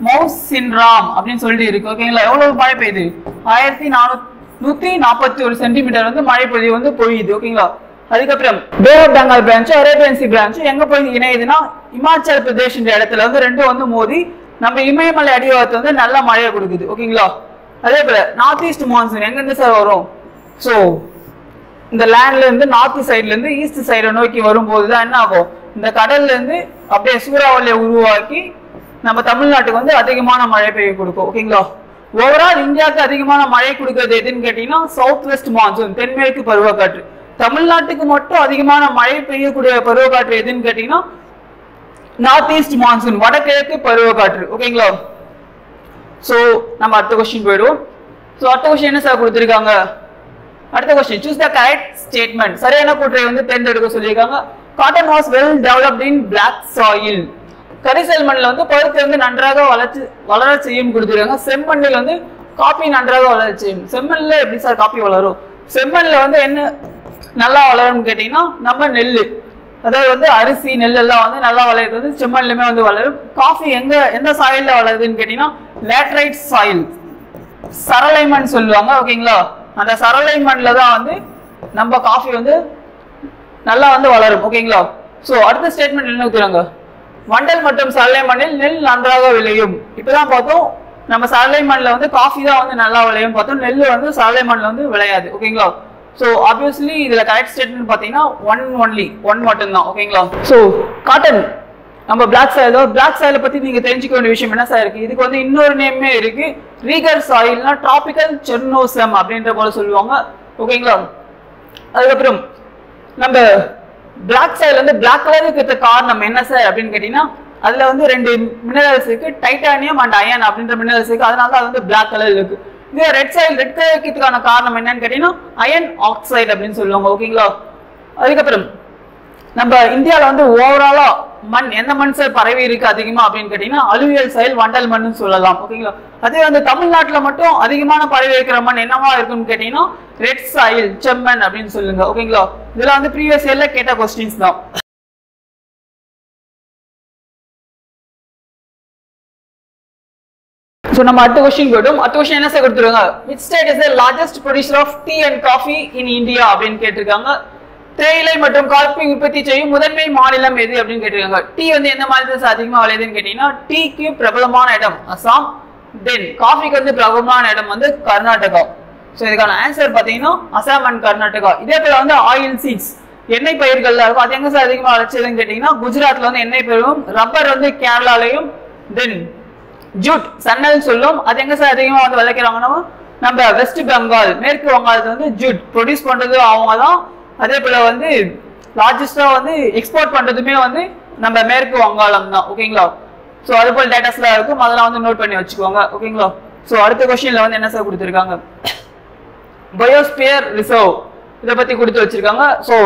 மௌசின் ராம் அப்படின்னு சொல்லிட்டு இருக்கு. ஓகேங்களா, எவ்வளவு மழை பெய்யுது, 1441 சென்டிமீட்டர் வந்து மழை பொழிவு வந்து பொழியுது. ஓகேங்களா, அதுக்கப்புறம் bay of Bengal branch, Arabian sea branch எங்க போய் இணையுதுன்னா இமாச்சல் பிரதேஷ் இடத்துல வந்து ரெண்டும் வந்து மோதி நம்ம இமயமலை அடிவாரத்துல வந்து நல்ல மழையை கொடுக்குது. ஓகேங்களா, அதே போல நார்த் ஈஸ்ட் மான்சூன் எங்க இருந்து சார் வரும், ஸோ இந்த லேண்ட்ல இருந்து நார்த் சைட்ல இருந்து ஈஸ்ட் சைடை நோக்கி வரும்போதுதான் என்ன ஆகும், இந்த கடல்ல இருந்து அப்படியே சூறாவளியை உருவாக்கி நம்ம தமிழ்நாட்டுக்கு வந்து அதிகமான மழை பெய்ய கொடுக்கும். ஓகேங்களா, ஓவரால் இந்தியாவுக்கு அதிகமான மழை கொடுக்கறது எதுன்னு கேட்டீங்கன்னா சவுத் வெஸ்ட் மான்சூன் தென்மேற்கு பருவக்காற்று. தமிழ்நாட்டுக்கு மட்டும் அதிகமான மழை பெய்யக்கூடிய பருவக்காற்று எதுன்னு கேட்டீங்கன்னா நார்த் ஈஸ்ட் மான்சூன் வடகிழக்கு பருவக்காற்று. ஓகேங்களா, சோ நம்ம அடுத்த கொஸ்டின் போயிடுவோம். சோ அடுத்த கொஸ்டின் என்ன சார் கொடுத்திருக்காங்க, அடுத்த question choose the correct statement. சரியான கூற்றை வந்து தேர்ந்தெடுக்க சொல்லியிருக்காங்க. Cotton was well developed in black soil. கரிசல் மண்ணில் வந்து பருத்தி வந்து நன்றாக வளர செய்யும் கொடுத்திருக்காங்க. செம்மண்ணில் வந்து காப்பி நன்றாக வளர செய்யும். செம்மண்ணில் எப்படி சார் காப்பி வளரும், செம்மண்ணில் வந்து என்ன நல்லா வளரும்னு கேட்டீங்கன்னா நம்ம நெல், அதாவது வந்து அரிசி நெல் எல்லாம் வந்து நல்லா வளருது வந்து செம்மண்ணுமே வந்து வளரும். காஃபி எந்த சாயில்ல வளருதுன்னு கேட்டீங்கன்னா லேட்ரைட் சாயில், சரளை மண் சொல்லுவாங்க. ஓகேங்களா, அந்த சரளை மண்ணில் தான் வந்து நம்ம காஃபி வந்து நல்லா வந்து வளரும். ஓகேங்களா, ஸோ அடுத்த ஸ்டேட்மெண்ட் என்ன கொடுக்குறாங்க, வண்டல் மற்றும் சரளை மண்ணில் நெல் நன்றாக விளையும். இப்பதான் பார்த்தோம் நம்ம சரளை மண்ணில் வந்து காஃபி தான் வந்து நல்லா விளையும் பார்த்தோம், நெல் வந்து சரளை மண்ணில் வந்து விளையாது. ஓகேங்களா, ஸோ ஆப்வியஸ்லி இதுல கரெக்ட் ஸ்டேட்மெண்ட் பார்த்தீங்கன்னா ஒன் மட்டும்தான். ஓகேங்களா, ஸோ காட்டன் நம்ம பிளாக் சாயிலை பத்தி நீங்க தெரிஞ்சுக்க வேண்டிய விஷயம் என்ன சார் இருக்கு, இதுக்கு வந்து இன்னொரு நேமே இருக்கு, ரீகர் சாயில்னா டிராபிக்கல் செர்னோசம் அப்படின்ற போல சொல்லுவாங்க. ஓகேங்களா, அதுக்கப்புறம் நம்ம பிளாக் சாயில் வந்து பிளாக் கலருக்கு இருக்க காரணம் என்ன சார் அப்படின்னு கேட்டீங்கன்னா அதுல வந்து 2 மினரல்ஸ் இருக்கு, டைட்டானியம் அண்ட் அயன் அப்படின்ற மினரல்ஸ் இருக்கு, அதனால அது வந்து பிளாக் கலர் இருக்கு. இது ரெட் கலருக்கான காரணம் என்னன்னு கேட்டீங்கன்னா அயன் ஆக்சைடு அப்படின்னு சொல்லுவாங்க. ஓகேங்களா, அதுக்கப்புறம் நம்ம இந்தியாவில வந்து ஓவராலா மண் எந்த மண் சார் பரவி இருக்கு அதிகமா அப்படின்னு கேட்டீங்கன்னா அலுவியல் சாயில் வண்டல் மண் சொல்லலாம். ஓகேங்களா, அதே வந்து தமிழ்நாட்டுல மட்டும் அதிகமான பரவி இருக்கிற மண் என்னவா இருக்குன்னு கேட்டீங்கன்னா ரெட் சாயில் செம்மண் அப்படின்னு சொல்லுங்க. ஓகேங்களா, இதெல்லாம் வந்து ப்ரீவியஸ் இயர்ல கேட்ட கொஸ்டின்ஸ் தான். So நம்ம அடுத்த क्वेश्चन போய்டும். அடுத்த क्वेश्चन என்ன சார் கொடுத்துருக்காங்க, which state is the largest producer of tea and coffee in India அப்படின்னு கேட்டிருக்காங்க. தேயிலை மற்றும் காபி உற்பத்தி செய்யும் முதன்மை மாநிலம் எது அப்படின்னு கேட்டிருக்காங்க. டீ வந்து எந்த மாநிலத்துல அதிகமா விளையுதுன்னு கேட்டீங்கன்னா டீக்கு பிரபலமான இடம் அசாம், தென் காஃபிக்கு வந்து பிரபலமான இடம் வந்து கர்நாடகா. ஸோ இதுக்கான ஆன்சர் பார்த்தீங்கன்னா அசாம் அண்ட் கர்நாடகா. இதே போல வந்து ஆயில் சீட்ஸ் எண்ணெய் பயிர்கள்லாம் இருக்கும், அது எங்க சார் அதிகமாக விளைச்சதுன்னு கேட்டீங்கன்னா குஜராத்ல வந்து எண்ணெய் பயிரும், ரப்பர் வந்து கேரளாலையும், தென் ஜூட் சன்னல் சொல்லும், அது எங்க சார் அதிகமா வந்து விளைக்கிறாங்கன்னா நம்ம வெஸ்ட் பெங்கால் மேற்கு வங்காளத்துல வந்து ஜூட் ப்ரொடியூஸ் பண்றது அவங்க தான். அதே போல வந்து லார்ஜஸ்டா வந்து எக்ஸ்போர்ட் பண்றதுமே வந்து நம்ம மேற்கு வங்காளம் தான். ஓகேங்களா, ஸோ அது போல டேட்டாஸ்லாம் இருக்கும், அதெல்லாம் வந்து நோட் பண்ணி வச்சுக்கோங்க. ஓகேங்களா, ஸோ அடுத்த கொஸ்டின்ல வந்து என்ன சார் கொடுத்துருக்காங்க, பயோஸ்பியர் ரிசர்வ் இதை பத்தி கொடுத்து வச்சிருக்காங்க. ஸோ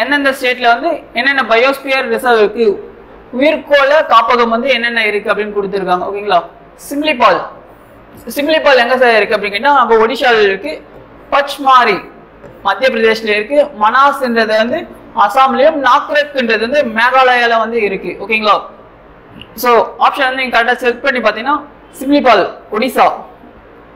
எந்தெந்த ஸ்டேட்ல வந்து என்னென்ன பயோஸ்பியர் ரிசர்வ் இருக்கு, உயிர்கோள காப்பகம் வந்து என்னென்ன இருக்கு அப்படின்னு கொடுத்துருக்காங்க. ஓகேங்களா, சிம்லிபால் எங்க சார் இருக்கு அப்படின்னு கேட்டா நம்ம ஒடிஷாவில் இருக்கு, பச்மாரி மத்திய பிரதேஷ்ல இருக்கு, மனாஸ்ன்றது வந்து அசாம்லயும், நாக்ரெக்ன்றது வந்து மேகாலயால வந்து இருக்கு. ஓகேங்களா, ஸோ ஆப்ஷன் வந்து நீங்க கரெக்டாக செலக்ட் பண்ணி பார்த்தீங்கன்னா சிம்லிபால் ஒடிசா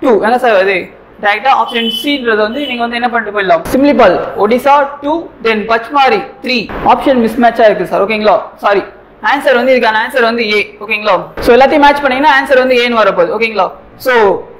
2 என்ன சார் அது டைரக்டா ஆப்ஷன் சின்றது வந்து நீங்க வந்து என்ன பண்ணிட்டு போயிடலாம், சிம்லிபால் ஒடிசா 2 தென் பச்மாரி 3 ஆப்ஷன் மிஸ் மேட்சா இருக்கு சார். ஓகேங்களா, சாரி ஆன்சர் வந்து இதுக்கான ஆன்சர் வந்து ஏ. ஓகேங்களா, ஸோ எல்லாத்தையும் மேட்ச் பண்ணீங்கன்னா ஆன்சர் வந்து ஏன்னு வரப்போகுது. ஓகேங்களா, ஸோ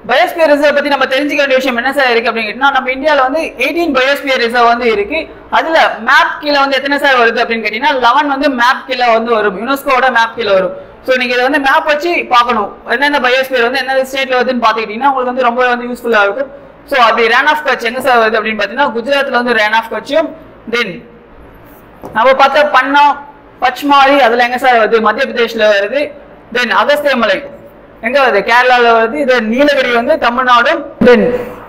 பயோஸ்பியர் ரிசர்வ் பத்தி நம்ம தெரிஞ்சுக்க வேண்டிய விஷயம் என்ன சார் இருக்கு அப்படின்னு கேட்டீங்கன்னா, நம்ம இந்தியாவில் வந்து 18 பயோஸ்பியர் ரிசர்வ் வந்து இருக்கு. அதுல மேப் கீழே வந்து எத்தனை சார் வருது அப்படின்னு கேட்டீங்கன்னா 11 வந்து மேப் கீழே வந்து வரும், யுனெஸ்கோட மேப் கீழே வரும். ஸோ நீங்க இதை வந்து மேப் வச்சு பார்க்கணும், எந்தெந்த பயோஸ்பியர் வந்து எந்தெந்த ஸ்டேட்ல வருதுன்னு பார்த்துக்கிட்டீங்கன்னா உங்களுக்கு வந்து ரொம்ப வந்து யூஸ்ஃபுல்லா இருக்கும். ஸோ அப்படி ரேன் ஆஃப் கட்ச் எங்க சார் வருது அப்படின்னு பார்த்தீங்கன்னா குஜராத்ல வந்து ரேன் ஆஃப் கட்சும், தென் நம்ம பார்த்த பன்னா பச்மாரி அதுல எங்க சார் வருது, மத்திய பிரதேஷ்ல வருது. தென் அகஸ்தியமலை எங்க வருது, கேரளால வருது. இது நீலகிரி வந்து தமிழ்நாடு. தென்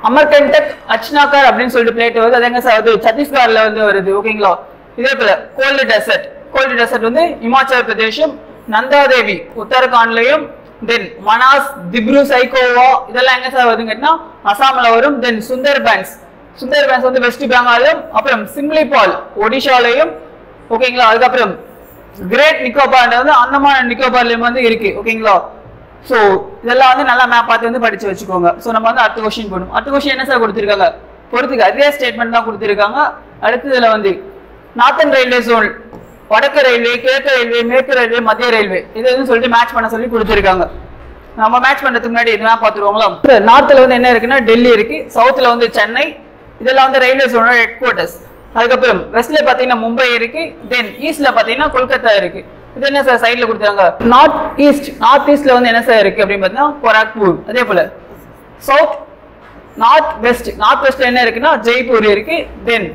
அமர்கண்டக் அச்னாகர் அப்படின்னு சொல்லிட்டு பிளேட் வருது, அது எங்க சார் வருது, சத்தீஸ்கர்ல வந்து வருது. ஓகேங்களா, இதே போல கோல்டு டெசர்ட் வந்து இமாச்சல பிரதேசம், நந்தாதேவி உத்தரகாண்ட்லயும், தென் மனாஸ் திப்ரு சைக்கோவா இதெல்லாம் எங்க சார் வருதுன்னு கேட்டா அசாம்ல வரும். தென் சுந்தர்பன்ஸ் வந்து வெஸ்ட் பெங்காலும், அப்புறம் சிம்லிபால் ஒடிஷாலையும். ஓகேங்களா, அதுக்கப்புறம் கிரேட் நிக்கோபார் வந்து அந்தமான் நிக்கோபார்லயும் வந்து இருக்கு. ஓகேங்களா, ஸோ இதெல்லாம் வந்து நல்லா மேப் பார்த்து வந்து படிச்சு வச்சுக்கோங்க. ஸோ நம்ம வந்து அடுத்த கொஸ்டின் போகணும். அடுத்த கொஸ்டின் என்ன சார் கொடுத்துருக்காங்க, பொறுத்துக்கு அதே ஸ்டேட்மெண்ட் தான் கொடுத்துருக்காங்க. அடுத்ததுல வந்து நார்த்தன் ரயில்வே ஜோன், வடக்கு ரயில்வே, கிழக்கு ரயில்வே, மேற்கு ரயில்வே, மத்திய ரயில்வே இது வந்து சொல்லிட்டு மேட்ச் பண்ண சொல்லி கொடுத்துருக்காங்க. நம்ம மேட்ச் பண்றதுக்கு முன்னாடி இதெல்லாம் பார்த்துருவாங்களா. நார்த்ல வந்து என்ன இருக்குன்னா டெல்லி இருக்கு, சவுத்ல வந்து சென்னை, இதெல்லாம் வந்து ரயில்வே ஜோனோட ஹெட் குவார்டர்ஸ். அதுக்கப்புறம் வெஸ்ட்ல பாத்தீங்கன்னா மும்பை இருக்கு, தென் ஈஸ்ட்ல பாத்தீங்கன்னா கொல்கத்தா இருக்கு. இது என்ன சார் சைட்ல கொடுத்தாங்க, நார்த் ஈஸ்ட்ல வந்து என்ன சார் இருக்கு அப்படின்னு பாத்தீங்கன்னா கோரக்பூர். அதே போல சவுத் நார்த் வெஸ்ட்ல என்ன இருக்குன்னா ஜெய்ப்பூர் இருக்கு. தென்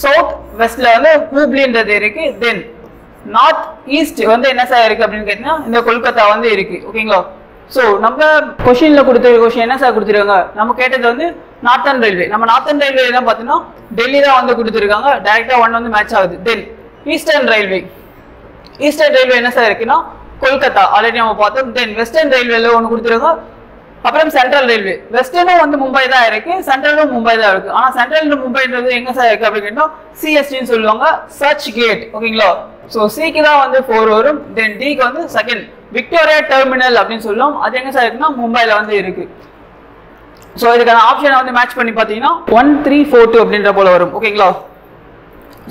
சவுத் வெஸ்ட்ல வந்து ஹூப்ளின்றது இருக்கு. தென் நார்த் ஈஸ்ட் வந்து என்ன சார் இருக்கு அப்படின்னு கேட்டீங்கன்னா இந்த கொல்கத்தா வந்து இருக்கு. ஓகேங்களா, ஸோ நம்ம கொஸ்டின்ல கொடுத்துருக்க கொஸ்டின் என்ன சார் கொடுத்துருக்காங்க, நம்ம கேட்டது வந்து நார்த்தன் ரயில்வே. நம்ம நார்த்தன் ரயில்வே தான் பார்த்தீங்கன்னா டெல்லி தான் வந்து கொடுத்துருக்காங்க, டைரக்டா 1 வந்து மேட்ச் ஆகுது. தென் ஈஸ்டர்ன் ரயில்வே என்ன சார் இருக்குன்னா கொல்கத்தா ஆல்ரெடி நம்ம பார்த்தோம். தென் வெஸ்டர்ன் ரயில்வேல ஒன்று கொடுத்துருக்காங்க. அப்புறம் சென்ட்ரல் ரயில்வே, வெஸ்டர்னும் வந்து மும்பை தான் இருக்கு, சென்ட்ரலும் மும்பை தான் இருக்கு. ஆனா சென்ட்ரல் மும்பைன்றது எங்க சார் இருக்கு அப்படின்னு சிஎஸ்டின்னு சொல்லுவாங்க, சர்ச் கேட். ஓகேங்களா, ஸோ சிக்கு தான் வந்து 4 வரும். தென் டிக்கு வந்து செகண்ட் விக்டோரியா டெர்மினல் அப்படின்னு சொல்லுவோம், அது எங்க சார் இருக்குன்னா மும்பைல வந்து இருக்கு. ஸோ இதுக்கான ஆப்ஷனை வந்து மேட்ச் பண்ணி பார்த்தீங்கன்னா 1342 அப்படின்ற போல வரும். ஓகேங்களா,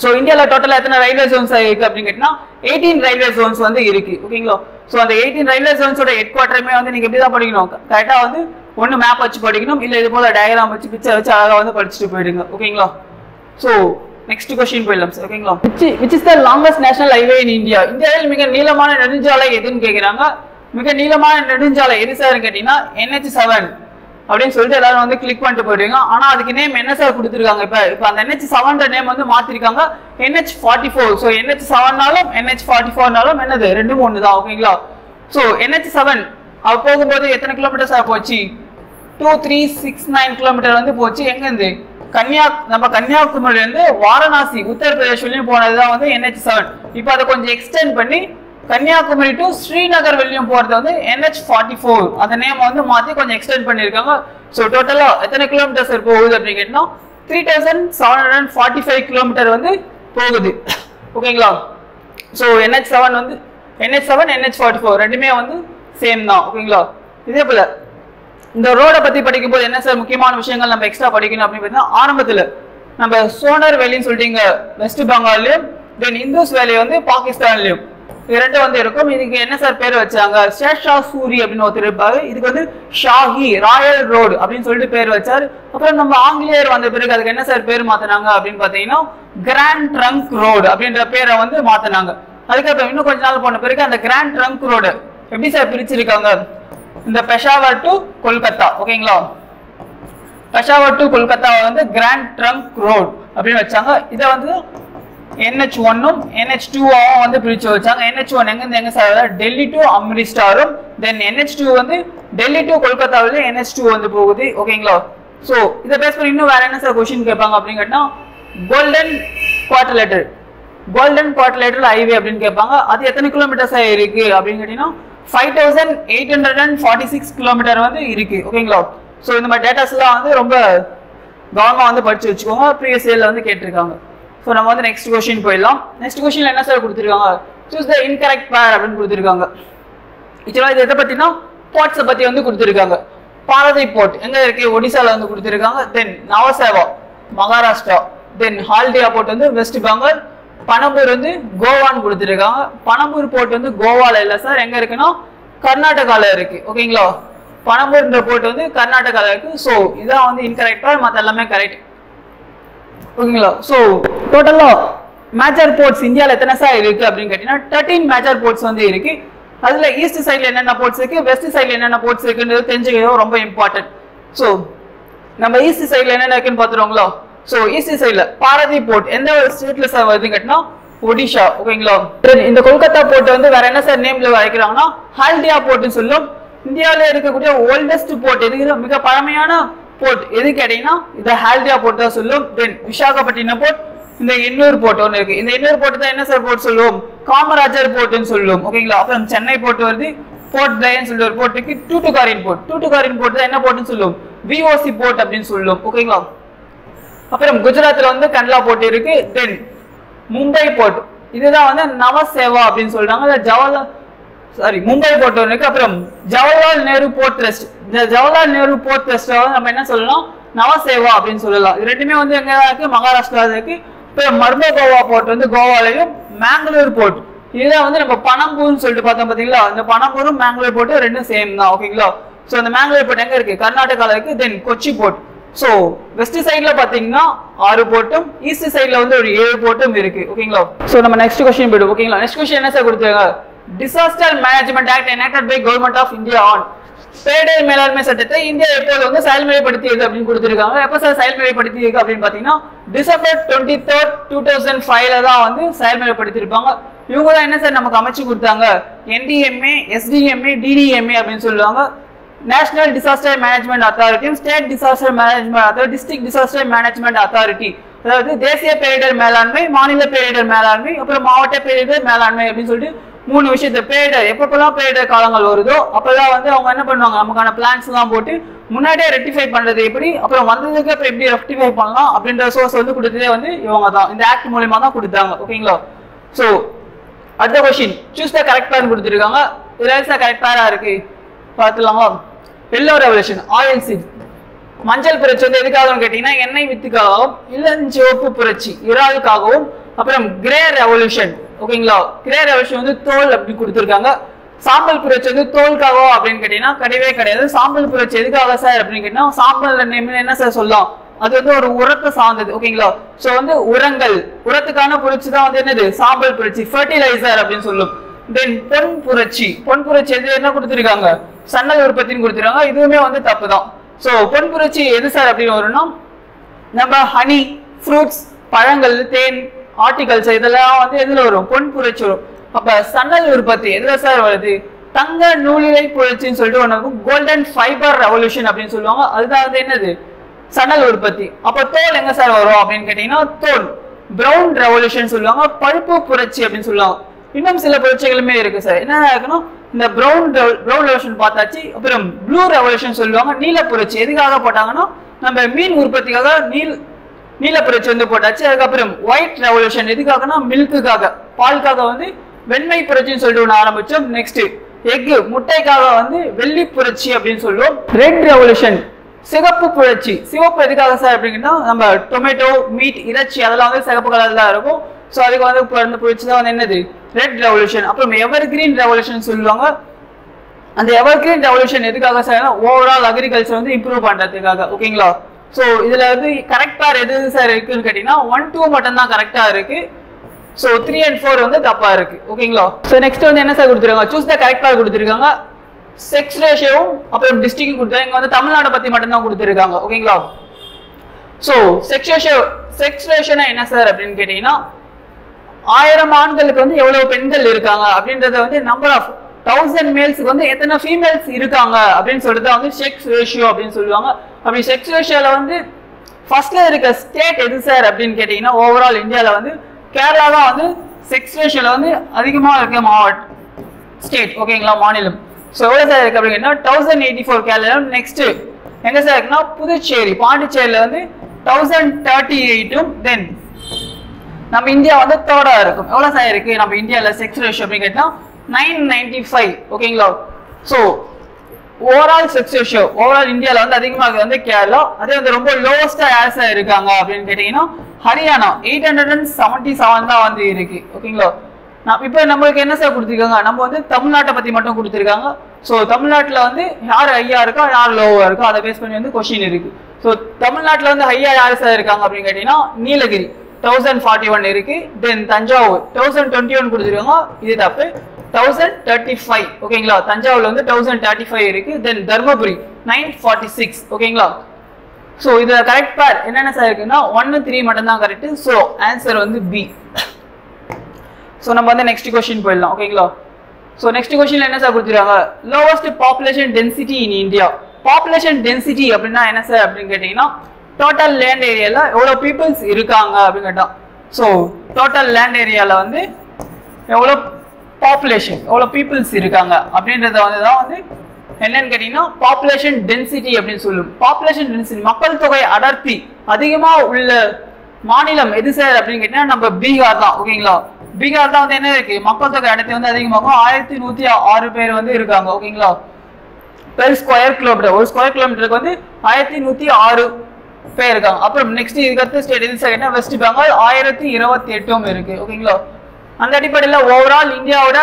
ஸோ இந்தியாவில் டோட்டலாக எத்தனை ரயில்வே ஜோன்ஸ் இருக்கு அப்படின்னு கேட்டீங்கன்னா 18 ரயில்வே ஜோன்ஸ் வந்து இருக்கு. ஓகேங்களா, ஸோ அந்த 18 ரயில்வே ஜோன்ஸோட ஹெட் குவார்டருமே வந்து நீங்க எப்படி தான் படிக்கணும், கரெக்டாக வந்து ஒன்று மேப் வச்சு படிக்கணும், இல்லை இது போல டயக்ராம் வச்சு பிக்சர் வச்சு அழகாக வந்து படிச்சுட்டு போயிடுங்க. ஓகேங்களா, ஸோ நெக்ஸ்ட் கொஸ்டின் போயிடலாம் சார். ஓகேங்களா, which is the longest national highway in India, இந்தியாவில் மிக நீளமான நெடுஞ்சாலை எதுன்னு கேட்குறாங்க. மிக நீளமான நெடுஞ்சாலை எது சார்ன்னு கேட்டீங்கன்னா NH7 அப்படின்னு சொல்லிட்டு எல்லாரும் வந்து கிளிக் பண்ணிட்டு போயிடுவீங்க. ஆனா அதுக்கு நேம் என்ன சார் கொடுத்துருக்காங்க, இப்ப அந்த NH7 நேம் வந்து மாத்திருக்காங்க NH44. ஸோ NH7னாலும் NH44னாலும் என்னது ரெண்டும் ஒன்று தான். ஓகேங்களா, ஸோ NH7 அவ போகும்போது எத்தனை கிலோமீட்டர் சார் போச்சு, 2369 கிலோமீட்டர் வந்து போச்சு. எங்க இருந்து நம்ம கன்னியாகுமரியில இருந்து வாரணாசி உத்தரப்பிரதேஷ்லயும் போனதுதான் வந்து NH7. இப்போ அதை கொஞ்சம் எக்ஸ்டெண்ட் பண்ணி கன்னியாகுமரி டு ஸ்ரீநகர் வெளியும் போறது வந்து NH44 அந்த நேம் வந்து மாத்தி கொஞ்சம் எக்ஸ்டெண்ட் பண்ணிருக்காங்க. ஸோ டோட்டலா எத்தனை கிலோமீட்டர்ஸ் போகுது அப்படின்னு கேட்டோம்னா 3745 கிலோமீட்டர் வந்து போகுது. ஓகேங்களா, ஸோ NH7 NH44 ரெண்டுமே வந்து சேம் தான். ஓகேங்களா, இதே போல இந்த ரோட பத்தி படிக்கும் போது என்ன சார் முக்கியமான விஷயங்கள் நம்ம எக்ஸ்ட்ரா படிக்கணும் அப்படின்னு பார்த்தீங்கன்னா ஆரம்பத்துல நம்ம சோனர் வேலின்னு சொல்லிட்டு வெஸ்ட் பெங்கால்லயும், தென் இந்தூஸ் வேலி வந்து பாகிஸ்தான்லயும் இரண்டு வந்து இருக்கும். இதுக்கு என்ன சார் பேர் வச்சாங்க, ஷேர்ஷா சூரி அப்படின்னு ஒருத்தர் இருப்பாரு, இதுக்கு வந்து ஷாஹி ராயல் ரோடு அப்படின்னு சொல்லிட்டு பேர் வச்சாரு. அப்புறம் நம்ம ஆங்கிலேயர் வந்த பிறகு அதுக்கு என்ன சார் பேர் மாத்தினாங்க அப்படின்னு பாத்தீங்கன்னா கிராண்ட் ட்ரங்க் ரோடு அப்படின்ற பேரை வந்து மாத்தினாங்க. அதுக்கப்புறம் இன்னும் கொஞ்ச நாள் போன பிறகு அந்த கிராண்ட் ட்ரங்க் ரோடு எப்படி சார் பிரிச்சிருக்காங்க, இந்த பெஷாவர் டு கொல்கத்தா. ஓகேங்களா, பெஷாவர் டு கொல்கத்தா வந்து கிராண்ட் ட்ரங்க் ரோடு அப்படின்னு வச்சாங்க. இதை வந்து NH1ம் NH2 வந்து பிரிச்சு வச்சாங்க. NH1 எங்க சார் டெல்லி டு அம்ரிஸ்டாரும், தென் NH2 வந்து டெல்லி டு கொல்கத்தாவில் NH2 வந்து போகுது. ஓகேங்களா? ஸோ இதை பேஸ் பண்ணி இன்னும் வேற என்ன சார் கொஸ்டின் கேட்பாங்க அப்படின்னு கேட்டால் கோல்டன் குவாட்ரிலேட்டரல் ஹைவே அப்படின்னு கேட்பாங்க. அது எத்தனை கிலோமீட்டர்ஸ் இருக்கு அப்படின்னு கேட்டீங்கன்னா 5846 கிலோமீட்டர் வந்து இருக்கு. ஓகேங்களா? ஸோ இந்த மாதிரி டேட்டாஸ் எல்லாம் வந்து ரொம்ப கவனமாக வந்து படிச்சு வச்சுக்கோங்க. ப்ரீவியஸ் இயர்ல வந்து கேட்டிருக்காங்க. ஸோ நம்ம வந்து நெக்ஸ்ட் கொஸ்டின் போயிடலாம். நெக்ஸ்ட் கொஸ்டின் என்ன சார் கொடுத்துருக்காங்க? சூஸ் த இன்கரெக்ட் பேர் அப்படின்னு கொடுத்துருக்காங்க. ஆக்சுவலாக இது எதை பத்தினா போர்ட்ஸை பத்தி வந்து கொடுத்துருக்காங்க. பாரதீப் போர்ட் எங்க இருக்கு? ஒடிசால வந்து கொடுத்துருக்காங்க. தென் நவசேவா மகாராஷ்டிரா. தென் ஹால்டியா போர்ட் வந்து வெஸ்ட் பெங்கால். பனம்பூர் வந்து கோவான்னு கொடுத்துருக்காங்க. பனம்பூர் போர்ட் வந்து கோவால இல்ல சார், எங்க இருக்குன்னா கர்நாடகால இருக்கு. ஓகேங்களா? பனம்பூர்ன்ற போர்ட் வந்து கர்நாடகால இருக்கு. ஸோ இதான் வந்து இன்கரெக்டா, மற்ற எல்லாமே கரெக்ட். ஓகேங்களா? ஸோ டோட்டலா மேஜர் போர்ட்ஸ் இந்தியாவில் எத்தனை சார் இருக்கு அப்படின்னு கேட்டீங்கன்னா 13 மேஜர் போர்ட்ஸ் வந்து இருக்கு. அதுல ஈஸ்ட் சைட்ல என்னென்ன போர்ட்ஸ் இருக்கு, வெஸ்ட் சைட்ல என்னென்ன போர்ட்ஸ் இருக்குன்றது தெரிஞ்சுக்கிறது ரொம்ப இம்பார்ட்டன்ட். ஸோ நம்ம ஈஸ்ட் சைட்ல என்னென்ன இருக்குன்னு பார்த்துருவோங்களா? ஸோ ஈஸ்ட் சைட்ல பாரதீப் போர்ட் எந்த ஸ்டேட்ல சார் வருதுன்னு கேட்டீங்கன்னா ஒடிஷா. ஓகேங்களா? இந்த கொல்கத்தா போர்ட் வந்து வேற என்ன சார் நேம்ல வைக்கிறாங்கன்னா ஹால்டியா போர்ட்னு சொல்லும். இந்தியாவில இருக்கக்கூடிய ஓல்டஸ்ட் போர்ட் எது, மிக பழமையான போர்ட் எது கேட்டீங்கன்னா இந்த ஹால்டியா போர்ட் தான் சொல்லும். தென் விசாகப்பட்டினம் போர்ட், இந்த எண்ணூர் போர்ட் ஒன்று இருக்கு. இந்த எண்ணூர் போர்ட் தான் என்ன சார் போர்ட் சொல்லுவோம்? காமராஜர் போர்ட்னு சொல்லுவோம். ஓகேங்களா? அப்புறம் சென்னை போர்ட் வருது, போர்ட் பிளையன் சொல்லி ஒரு போர்ட் இருக்கு. டூட்டுகாரின் போர்ட் தான் என்ன போர்ட்னு சொல்லுவோம்? VOC போர்ட் அப்படின்னு சொல்லுவோம். ஓகேங்களா? அப்புறம் குஜராத்ல வந்து கண்ட்லா போர்ட் இருக்கு. தென் மும்பை போர்ட், இதுதான் வந்து நவசேவா அப்படின்னு சொல்றாங்க. மும்பை போர்ட் ஒன்று இருக்கு. அப்புறம் ஜவஹர்லால் நேரு போர்ட் ட்ரஸ்ட். இந்த ஜவஹர்லால் நேரு போர்ட் ட்ரஸ்ட் நம்ம என்ன சொல்லலாம்? நவசேவா அப்படின்னு சொல்லலாம். இது ரெண்டுமே வந்து எங்க இருக்கு? மகாராஷ்டிரால இருக்கு. அப்புறம் மர்மகோவா போர்ட் வந்து கோவாலையும், மேங்களூர் போர்ட் இதுதான் வந்து நம்ம பனம்பூர்னு சொல்லிட்டு பார்த்தோம் பாத்தீங்களா? இந்த பனம்பூரும் மேங்களூர் போர்ட் ரெண்டும் சேம் தான். ஓகேங்களா? ஸோ இந்த மேங்களூர் போர்ட் எங்க இருக்கு? கர்நாடகால இருக்கு. தென் கொச்சி போர்ட். ஸோ வெஸ்ட் சைட்ல பாத்தீங்கன்னா 6 போர்ட்டும், ஈஸ்ட் சைட்ல வந்து ஒரு 7 போர்ட்டும் இருக்கு. ஓகேங்களா? ஸோ நம்ம நெக்ஸ்ட் கொஸ்டின் போயிடும். ஓகேங்களா? நெக்ஸ்ட் கொஸ்டின் என்ன சார் கொடுத்தாங்க? Disaster management act enacted by Government of India on பேரிடர் மேலாண்மை சட்டத்தை இந்தியா எப்போது வந்து செயல்முறைப்படுத்தியது அப்படின்னு கொடுத்திருக்காங்க. எப்ப சார் செயல்முறைப்படுத்தியிருக்கு அப்படின்னு பாத்தீங்கன்னா December 23, 2005 தான் வந்து செயல்முறைப்படுத்தியிருப்பாங்க. இவங்க தான் என்ன சார் நமக்கு அமைச்சு கொடுத்தாங்க? NDMA, SDMA, DDMA அப்படின்னு சொல்லுவாங்க. நேஷனல் டிசாஸ்டர் மேனேஜ்மெண்ட் அத்தாரிட்டியும், state disaster management authority, district disaster management authority. அதாவது தேசிய பேரிடர் மேலாண்மை, மாநில பேரிடர் மேலாண்மை, அப்புறம் மாவட்ட பேரிடர் மேலாண்மை அப்படின்னு சொல்லிட்டு 3 விஷயத்த பேரிடர் எப்பப்பெல்லாம் பேரிடர் காலங்கள் வருதோ அப்பெல்லாம் வந்து அவங்க என்ன பண்ணுவாங்க? நமக்கான பிளான்ஸ் எல்லாம் போட்டு முன்னாடியே ரெக்டிஃபை பண்றது எப்படி, அப்புறம் வந்ததுக்கு அப்புறம் எப்படி ரெக்டிஃபை பண்ணலாம் அப்படின்ற சோர்ஸ் வந்து கொடுத்ததே வந்து இவங்க தான். இந்த ஆக்ட் மூலமா தான் கொடுத்தாங்க. ஓகேங்களா? ஸோ அடுத்த கொஸ்டின், சூஸ் த கரெக்ட் பேர் கொடுத்துருக்காங்க. இதுல கரெக்ட் பேரா இருக்கு பார்த்துலாமா? Yellow revolution, oil seed. மஞ்சள் புரட்சி வந்து எதுக்காகவும் கேட்டீங்கன்னா எண்ணெய் வித்துக்காகவும், இளஞ்சிவப்பு புரட்சி இறாலுக்காகவும், அப்புறம் கிரே ரெவல்யூஷன். ஓகேங்களா? கிரே ரெவல்யூஷன் வந்து தோல் அப்படி கொடுத்துருக்காங்க. சாம்பல் புரட்சி வந்து தோல்காகவோ அப்படின்னு கேட்டீங்கன்னா கிடையவே கிடையாது. சாம்பல் புரட்சி எதுக்காக சார் அப்படின்னு கேட்டீங்கன்னா சாம்பல் என்ன சார் சொல்லலாம்? அது வந்து ஒரு உரத்தை சார்ந்தது. ஓகேங்களா? ஸோ வந்து உரத்துக்கான புரட்சி தான் வந்து என்னது? சாம்பல் புரட்சி, ஃபர்டிலைசர் அப்படின்னு சொல்லும். தென் பொன் புரட்சி எது என்ன கொடுத்துருக்காங்க? சன்னல் உற்பத்தின்னு கொடுத்துருக்காங்க. இதுவுமே வந்து தப்பு தான். ஸோ பொன் புரட்சி எது சார் அப்படின்னு வரும்னா நம்ம ஹனி, ஃப்ரூட்ஸ், பழங்கள், தேன், ஆர்டிகல்ச்சர் இதெல்லாம் வந்து எதுல வரும்? பொன் புரட்சி வரும். அப்ப சன்னல் உற்பத்தி எதுல சார் வருது? தங்க நூலிழை புரட்சின்னு சொல்லிட்டு ஒன்று கோல்டன் ஃபைபர் ரெவல்யூஷன் அப்படின்னு சொல்லுவாங்க. அதுதான் வந்து என்னது? சன்னல் உற்பத்தி. அப்ப தோல் எங்க சார் வரும் அப்படின்னு கேட்டீங்கன்னா தோல் பிரவுன் ரெவல்யூஷன் சொல்லுவாங்க. பழுப்பு புரட்சி அப்படின்னு சொல்லுவாங்க. இன்னும் சில புரட்சிகளுமே இருக்கு சார். என்ன இருக்குன்னா இந்த பிரவுன் ரெவல்யூஷன் பார்த்தாச்சு. அப்புறம் ப்ளூ ரெவல்யூஷன் சொல்லுவாங்க. நீல புரட்சி எதுக்காக போட்டாங்கன்னா நம்ம மீன் உற்பத்திக்காக நீல புரட்சி வந்து போட்டாச்சு. அதுக்கப்புறம் ஒயிட் ரெவல்யூஷன் எதுக்காகனா மில்க்குக்காக, பாலுக்காக வந்து வெண்மை புரட்சின்னு சொல்லிட்டு ஒன்று ஆரம்பிச்சோம். நெக்ஸ்ட் எக்கு, முட்டைக்காக வந்து வெள்ளி புரட்சி அப்படின்னு சொல்லுவோம். ரெட் ரெவல்யூஷன் சிகப்பு புரட்சி. சிவப்பு எதுக்காக சார் அப்படின்னா நம்ம டொமேட்டோ, மீட், இறைச்சி அதெல்லாம் வந்து சிகப்பு கலர்ல தான் இருக்கும். ஸோ அதுக்கு வந்து பிறந்த புரட்சி தான் வந்து என்னது? Red revolution. அப்புறம் எவர் கிரீன் ரெவல்யூஷன் சொல்லுவாங்க. அந்த எவர் கிரீன் ரெவல்யூஷன் எதுக்காக சார்? ஓவரால் அக்ரிகல்ச்சர் வந்து இம்ப்ரூவ் பண்றதுக்காக. ஓகேங்களா? ஸோ இதுல வந்து கரெக்டா எது சார் இருக்குன்னு கேட்டீங்கன்னா 1, 2 மட்டும் தான் கரெக்டா இருக்கு. ஸோ 3 and 4 வந்து தப்பா இருக்கு. ஓகேங்களா? ஸோ நெக்ஸ்ட் வந்து என்ன சார் கொடுத்துருக்காங்க? சூஸ் த கரெக்ட் பேர் கொடுத்துருக்காங்க. செக்ஸ் ரேஷியோவும் அப்புறம் டிஸ்ட்ரிக்ட் கொடுத்தாங்க. இங்க வந்து தமிழ்நாடு பத்தி மட்டும் தான் கொடுத்துருக்காங்க. ஓகேங்களா? ஸோ செக்ஸ் ரேஷியோனா என்ன சார் அப்படின்னு கேட்டீங்கன்னா 1000 ஆண்களுக்கு வந்து எவ்வளவு பெண்கள் இருக்காங்க அப்படின்றத வந்து நம்பர் ஆஃப் 1000 மேல்ஸ்க்கு வந்து எத்தனை ஃபீமேல்ஸ் இருக்காங்க அப்படின்னு சொல்லிட்டு வந்து செக்ஸ் ரேஷியோ அப்படின்னு சொல்லுவாங்க. அப்படி செக்ஸ் ரேஷியோல வந்து ஃபர்ஸ்ட்ல இருக்க ஸ்டேட் எது சார் அப்படின்னு கேட்டீங்கன்னா ஓவரால் இந்தியாவில் வந்து கேரளா தான் வந்து செக்ஸ் ரேஷியோல வந்து அதிகமாக இருக்க மாவட்டம் ஸ்டேட். ஓகேங்களா, மாநிலம். ஸோ எவ்வளோ சார் இருக்கு அப்படின்னா 1084 கேரளா. நெக்ஸ்ட் எங்க சார் இருக்குன்னா புதுச்சேரி, பாண்டிச்சேரியில வந்து 1038. தென் நம்ம இந்தியா வந்து தேர்டா இருக்கும். எவ்வளவு சார் இருக்கு நம்ம இந்தியாவில் செக்ஸ் ரேஷியோ அப்படின்னு கேட்டா 995. ஓகேங்களா. So overall sex ratio overall இந்தியாவில் வந்து அதிகமாக வந்து கேரளா. அதே வந்து ரொம்ப லோவஸ்டா யார் சார் இருக்காங்க அப்படின்னு கேட்டீங்கன்னா ஹரியானா 877 தான் வந்து இருக்கு. ஓகேங்களா. இப்போ நம்மளுக்கு என்ன சார் கொடுத்துருக்காங்க, நம்ம வந்து தமிழ்நாட்டை பத்தி மட்டும் கொடுத்துருக்காங்க. ஸோ தமிழ்நாட்டில் வந்து யார் ஹையா இருக்கா யார் லோவா இருக்கா அதை பேஸ் பண்ணி வந்து கொஸ்டின் இருக்கு. ஸோ தமிழ்நாட்டில் வந்து ஹையா யார் சார் இருக்காங்க அப்படின்னு கேட்டீங்கன்னா நீலகிரி 1041 இருக்கு. தென் தஞ்சாவூர் 1021 கொடுத்துருக்காங்க, இது தப்பு. 1035. ஓகேங்களா, தஞ்சாவூர்ல வந்து 1035 இருக்கு. தென் தர்மபுரி 946. ஓகேங்களா. ஸோ இதுல கரெக்ட் பேர் என்னென்ன சார் இருக்குன்னா 1, 3 மட்டும் தான் கரெக்ட். ஸோ ஆன்சர் வந்து பி. ஸோ நம்ம வந்து நெக்ஸ்ட் கொஸ்டின் போயிடலாம். ஓகேங்களா. ஸோ நெக்ஸ்ட் கொஸ்டின்ல என்ன சார் கொடுத்துருக்காங்க, lowest population density in India. Population density அப்படின்னா என்ன சார் அப்படின்னு கேட்டீங்கன்னா டோட்டல் லேண்ட் ஏரியால எவ்வளோ பீப்புள்ஸ் இருக்காங்க அப்படின்னு கேட்டோம். ஸோ டோட்டல் லேண்ட் ஏரியால வந்து எவ்வளோ பாப்புலேஷன் எவ்வளோ பீப்புள்ஸ் இருக்காங்க அப்படின்றத வந்து தான் வந்து என்னன்னு கேட்டீங்கன்னா பாப்புலேஷன் டென்சிட்டி அப்படின்னு சொல்லும். பாப்புலேஷன் டென்சிட்டி மக்கள் தொகை அடர்த்தி அதிகமாக உள்ள மாநிலம் எது சார் அப்படின்னு கேட்டீங்கன்னா நம்ம பீகார் தான். ஓகேங்களா. பீகார் தான் வந்து என்ன இருக்கு மக்கள் தொகை அடர்த்தி வந்து அதிகமாகும். 1106 பேர் வந்து இருக்காங்க. ஓகேங்களா. பெர் ஸ்கொயர் கிலோமீட்டர், ஒரு ஸ்கொயர் கிலோமீட்டருக்கு வந்து 1106 பேர் இருக்காங்க. அப்புறம் நெக்ஸ்ட் இதுக்கு அடுத்த ஸ்டேட் எது சார், வெஸ்ட் பெங்கால் 1028 இருக்கு. ஓகேங்களா. அந்த அடிப்படையில் ஓவரால் இந்தியாவோட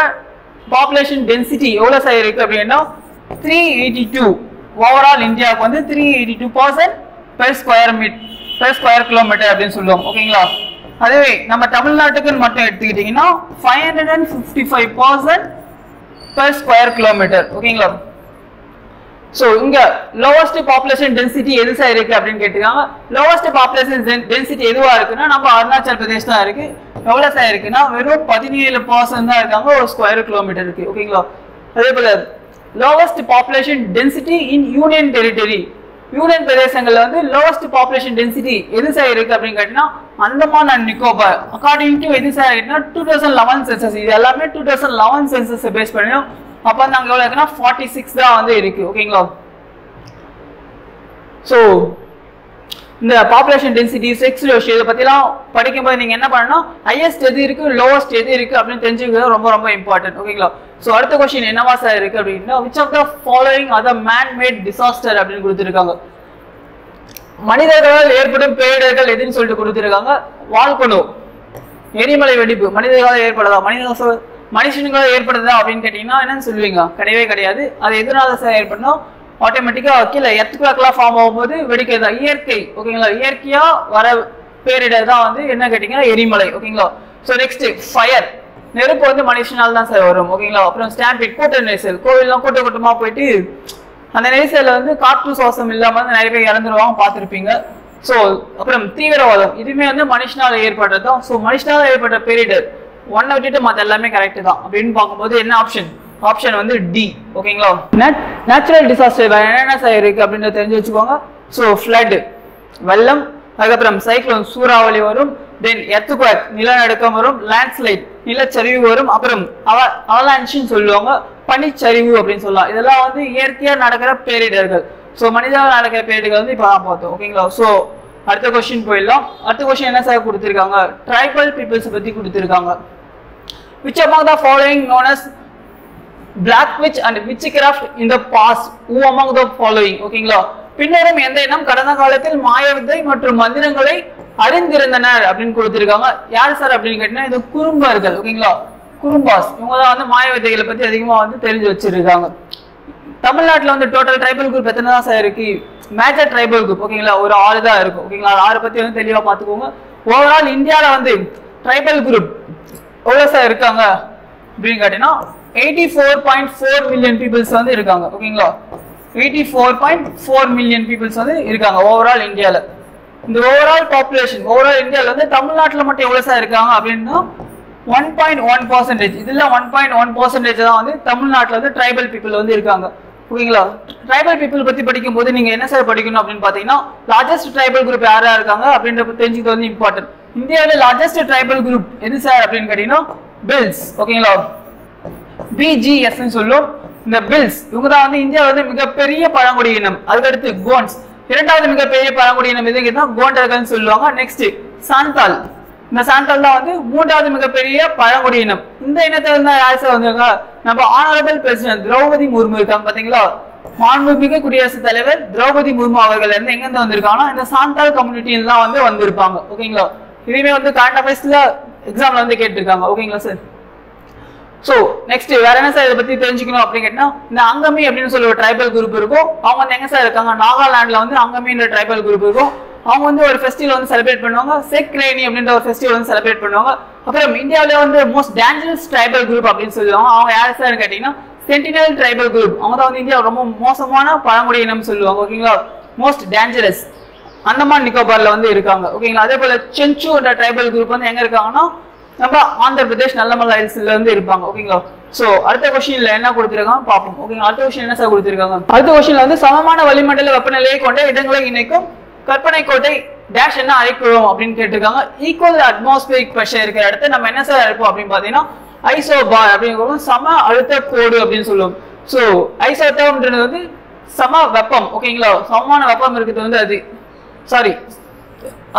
பாப்புலேஷன் டென்சிட்டி எவ்வளவு சார் இருக்கு அப்படின்னா 382. ஓவரால் இந்தியாவுக்கு வந்து 382% பெர் ஸ்கொயர் கிலோமீட்டர் அப்படின்னு சொல்லுவோம். ஓகேங்களா. அதுவே நம்ம தமிழ்நாட்டுக்குன்னு மட்டும் எடுத்துக்கிட்டீங்கன்னா 555% பெர் ஸ்கொயர் கிலோமீட்டர். ஓகேங்களா. ஸோ இங்க லோவஸ்ட் பாப்புலேஷன் டென்சிட்டி எது சார் இருக்கு அப்படின்னு கேட்டுக்காங்க. லோவஸ்ட் பாப்புலேஷன் டென்சிட்டி எதுவா இருக்குன்னா நம்ம அருணாச்சல் பிரதேஷ் தான் இருக்கு. எவ்வளவு சார் இருக்குன்னா வெறும் 17% தான் இருக்காங்க ஒரு ஸ்கொயர் கிலோமீட்டருக்கு. ஓகேங்களா. அதே போல lowest population density in union territory, union பிரதேசங்கள்ல வந்து லோவஸ்ட் பாப்புலேஷன் டென்சிட்டி எது சார் இருக்கு அப்படின்னு கேட்டீங்கன்னா Andaman and Nicobar. According to எது சார் இருக்குன்னா 2011 சென்சஸ். இது எல்லாமே 2011 சென்சஸ் பேஸ் பண்ணியும். அப்ப வந்து அங்க எவ்வளவு இருக்குன்னா 46 தான் வந்து இருக்கு. ஓகேங்களா. ஸோ இந்த பாப்புலேஷன் டென்சிட்டி செக்ஸ் ரேஷியோ இதை பத்திலாம் படிக்கும்போது நீங்க என்ன பண்ணணும், ஹையஸ்ட் எது இருக்கு லோவஸ்ட் எது இருக்கு அப்படின்னு தெரிஞ்சுக்கிறது ரொம்ப ரொம்ப இம்பார்ட்டன்ட். ஓகேங்களா. ஸோ அடுத்த கொஸ்டின் என்னவா சார் இருக்கு அப்படின்னா which of the following are the man made disaster அப்படின்னு கொடுத்துருக்காங்க. மனிதர்களால் ஏற்படும் பேரிடர்கள் எதுன்னு சொல்லிட்டு கொடுத்துருக்காங்க. வால்கனோ, எரிமலை வெடிப்பு மனிதர்களால் ஏற்படுதா, மனுஷனுங்களால் ஏற்படுதா அப்படின்னு கேட்டீங்கன்னா என்னன்னு சொல்லுவீங்க, கிடையவே கிடையாது. அது எதனால சார் ஏற்படணும், ஆட்டோமேட்டிக்கா கீழே எர்த்குவேக்லாம் ஃபார்ம் ஆகும்போது வெடிக்கிறது தான் இயற்கை. ஓகேங்களா. இயற்கையா வர பேரிடர் தான் வந்து என்ன கேட்டீங்கன்னா எரிமலை. ஓகேங்களா. ஸோ நெக்ஸ்ட் ஃபயர், நெருப்பு வந்து மனுஷனால் தான் சார் வரும். ஓகேங்களா. அப்புறம் ஸ்டாம்பிட், கூட்ட நெரிசல், கோவில்லாம் கூட்டமா போயிட்டு அந்த நெரிசல்ல வந்து காற்று சுவாசம் இல்லாம வந்து நிறைய பேர் இறந்துருவாங்க, பார்த்துருப்பீங்க. ஸோ அப்புறம் தீவிரவாதம், இதுவுமே வந்து மனுஷனால் ஏற்படுறது தான். ஸோ மனுஷனால் ஏற்பட்ட பேரிடர் ஒன்னை விட்டுட்டு மற்ற எல்லாமே கரெக்ட் தான் அப்படின்னு பார்க்கும்போது என்ன ஆப்ஷன், ஆப்ஷன் வந்து டி. ஓகேங்களா. நேச்சுரல் டிசாஸ்டர் என்னென்ன சார் இருக்கு அப்படின்னு தெரிஞ்சு வச்சுக்கோங்க. ஸோ ஃப்ளட் வெள்ளம், அதுக்கப்புறம் சைக்ளோன் சூறாவளி வரும், தென் எர்த்குவேக் நிலநடுக்கம் வரும், லேண்ட்ஸ்லைட் நிலச்சரிவு வரும், அப்புறம் அவலான்ச்சின்னு சொல்லுவாங்க பனிச்சரிவு அப்படின்னு சொல்லலாம். இதெல்லாம் வந்து இயற்கையா நடக்கிற பேரிடர்கள். ஸோ மனிதர்கள் நடக்கிற பேரிடர்கள் வந்து இப்போ பார்த்தோம். ஓகேங்களா. ஸோ அடுத்த கொஸ்டின் போயிடலாம். அடுத்த கொஸ்டின் என்ன சார் கொடுத்துருக்காங்க, ட்ரைபல் பீப்புள்ஸ் பத்தி கொடுத்துருக்காங்க. which among the following known as black witch and witchcraft in the past, who among the following. ஓகேங்களா. பின்னரும் எந்த இனம் கடந்த காலத்தில் மாயவித்தை மற்றும் மந்திரங்களை அறிந்திருந்தனர் அப்படின்னு கொடுத்திருக்காங்க. யார் சார் அப்படின்னு கேட்டீங்கன்னா இது குறும்பர்கள். ஓகேங்களா. குறும்பாஸ், இவங்க தான் வந்து மாயவித்தைகளை பத்தி அதிகமா வந்து தெரிஞ்சு வச்சிருக்காங்க. தமிழ்நாட்டில் வந்து டோட்டல் ட்ரைபல் குரூப் எத்தனை தான் சார் இருக்கு, மேஜர் ட்ரைபல் குரூப். ஓகேங்களா. ஒரு 6 தான் இருக்கும். ஓகேங்களா. 6 பத்தி வந்து தெளிவா பார்த்துக்கோங்க. ஓவரால் இந்தியாவில் வந்து ட்ரைபல் குரூப் எவ்வளவு சார் இருக்காங்க அப்படின்னு கேட்டீங்கன்னா 84.4 மில்லியன் பீப்புள்ஸ் வந்து இருக்காங்க. ஓகேங்களா. 84.4 மில்லியன் பீப்புள்ஸ் வந்து இருக்காங்க ஓவரால் இந்தியாவில். இந்த ஓவரால் பாப்புலேஷன் ஓவரால் இந்தியாவில் வந்து தமிழ்நாட்டில் மட்டும் எவ்வளவு சார் இருக்காங்க அப்படின்னா 1.1%. இதுல 1.1% தான் வந்து தமிழ்நாட்டுல வந்து ட்ரைபல் பீப்புள் வந்து இருக்காங்க. ஓகேங்களா? ட்ரைபல் பீப்புள் பத்தி படிக்கும் போது நீங்க என்ன சார் படிக்கணும் அப்படின்னு பாத்தீங்கன்னா, லார்ஜஸ்ட் ட்ரைபல் குரூப் யாரா இருக்காங்க அப்படின்றத தெரிஞ்சுக்கிறது வந்து இம்பார்ட்டன்ட். இந்தியாவில் லார்ஜஸ்ட் ட்ரைபல் குரூப் எது சார் அப்படின்னு கேட்டீங்கன்னா பில்ஸ். ஓகேங்களா? BGS சொல்லும். இந்த பில்ஸ் இவங்க தான் வந்து இந்தியாவில் வந்து மிகப்பெரிய பழங்குடி இனம். அதுக்கடுத்து கோண்ட்ஸ், இரண்டாவது மிகப்பெரிய பழங்குடி இனம் எது கேட்டா கோண்டர்கள் சொல்லுவாங்க. நெக்ஸ்ட் சாந்தால், இந்த சாந்தால் தான் வந்து மூன்றாவது மிகப்பெரிய பழங்குடி இனம். இந்த இனத்தை வந்து யார் சார் வந்திருக்காங்க? நம்ம ஆனரபிள் பிரசிடென்ட் திரௌபதி முர்மு இருக்காங்க பாத்தீங்களா, மாண்புமிகு குடியரசுத் தலைவர் திரௌபதி முர்மு அவர்கள் வந்து எங்க இருந்து வந்திருக்காங்கன்னா இந்த சாந்தால் கம்யூனிட்டியில தான் வந்து வந்திருப்பாங்க. ஓகேங்களா? இதுவுமே வந்து கரண்ட் அஃபேர்ஸ்ல எக்ஸாம்ல வந்து கேட்டிருக்காங்க. ஓகேங்களா சார்? சோ நெக்ஸ்ட் வேற என்ன சார் இதை பத்தி தெரிஞ்சுக்கணும் அப்படின்னு கேட்டா, இந்த அங்கமி அப்படின்னு சொல்லி ஒரு ட்ரைபல் குரூப் இருக்கும். அவங்க வந்து எங்க சார் இருக்காங்க? நாகாலாந்துல வந்து அங்கமின்ற ட்ரைபல் குரூப் இருக்கும். அவங்க வந்து ஒரு ஃபெஸ்டிவல் வந்து செலிப்ரேட் பண்ணுவாங்க. செக்ரேனி அப்படின்ற ஒரு ஃபெஸ்டிவல் வந்து செலிப்ரேட் பண்ணுவாங்க. அப்புறம் இந்தியாவிலே வந்து மோஸ்ட் டேஞ்சரஸ் ட்ரைபல் குரூப் அப்படின்னு சொல்லுவாங்க. அவங்க யார் சார் கேட்டீங்கன்னா சென்டினல் ட்ரைபல் குரூப். அவங்க தான் வந்து இந்தியா ரொம்ப மோசமான பழங்குடி இனம் சொல்லுவாங்க. ஓகேங்களா? மோஸ்ட் டேஞ்சரஸ் அந்தமான் நிக்கோபார்ல வந்து இருக்காங்க. ஓகேங்களா? அதே போல சென்சு என்ற ட்ரைபல் குரூப் வந்து எங்க இருக்காங்கன்னா நம்ம ஆந்திர பிரதேஷ் நல்லமலை ஹில்ஸ்ல வந்து இருப்பாங்க. ஓகேங்களா? சோ அடுத்த क्वेश्चनல என்ன கொடுத்திருக்காங்க பாப்போம். ஓகேங்களா? அடுத்த क्वेश्चन என்ன சார் கொடுத்திருக்காங்க? அடுத்த क्वेश्चनல வந்து சமமான வளிமண்டல வெப்பநிலையை கொண்ட இடங்களை இணைக்கும் கற்பனை கோட்டை டேஷ் என்ன அழைக்கிறோம் அப்படின்னு கேட்டிருக்காங்க. ஈக்குவல் அட்மாஸ்பியரிக் பிரஷர் இருக்கிற இடத்த நம்ம என்ன சார் அழைப்போம் அப்படின்னு பாத்தீங்கன்னா ஐசோபார் அப்படிங்கிறது சம அழுத்த கோடு அப்படின்னு சொல்லுவோம். சோ ஐசோடோம்ன்றது வந்து சம வெப்பம். ஓகேங்களா? சமமான வெப்பம் இருக்குது வந்து அது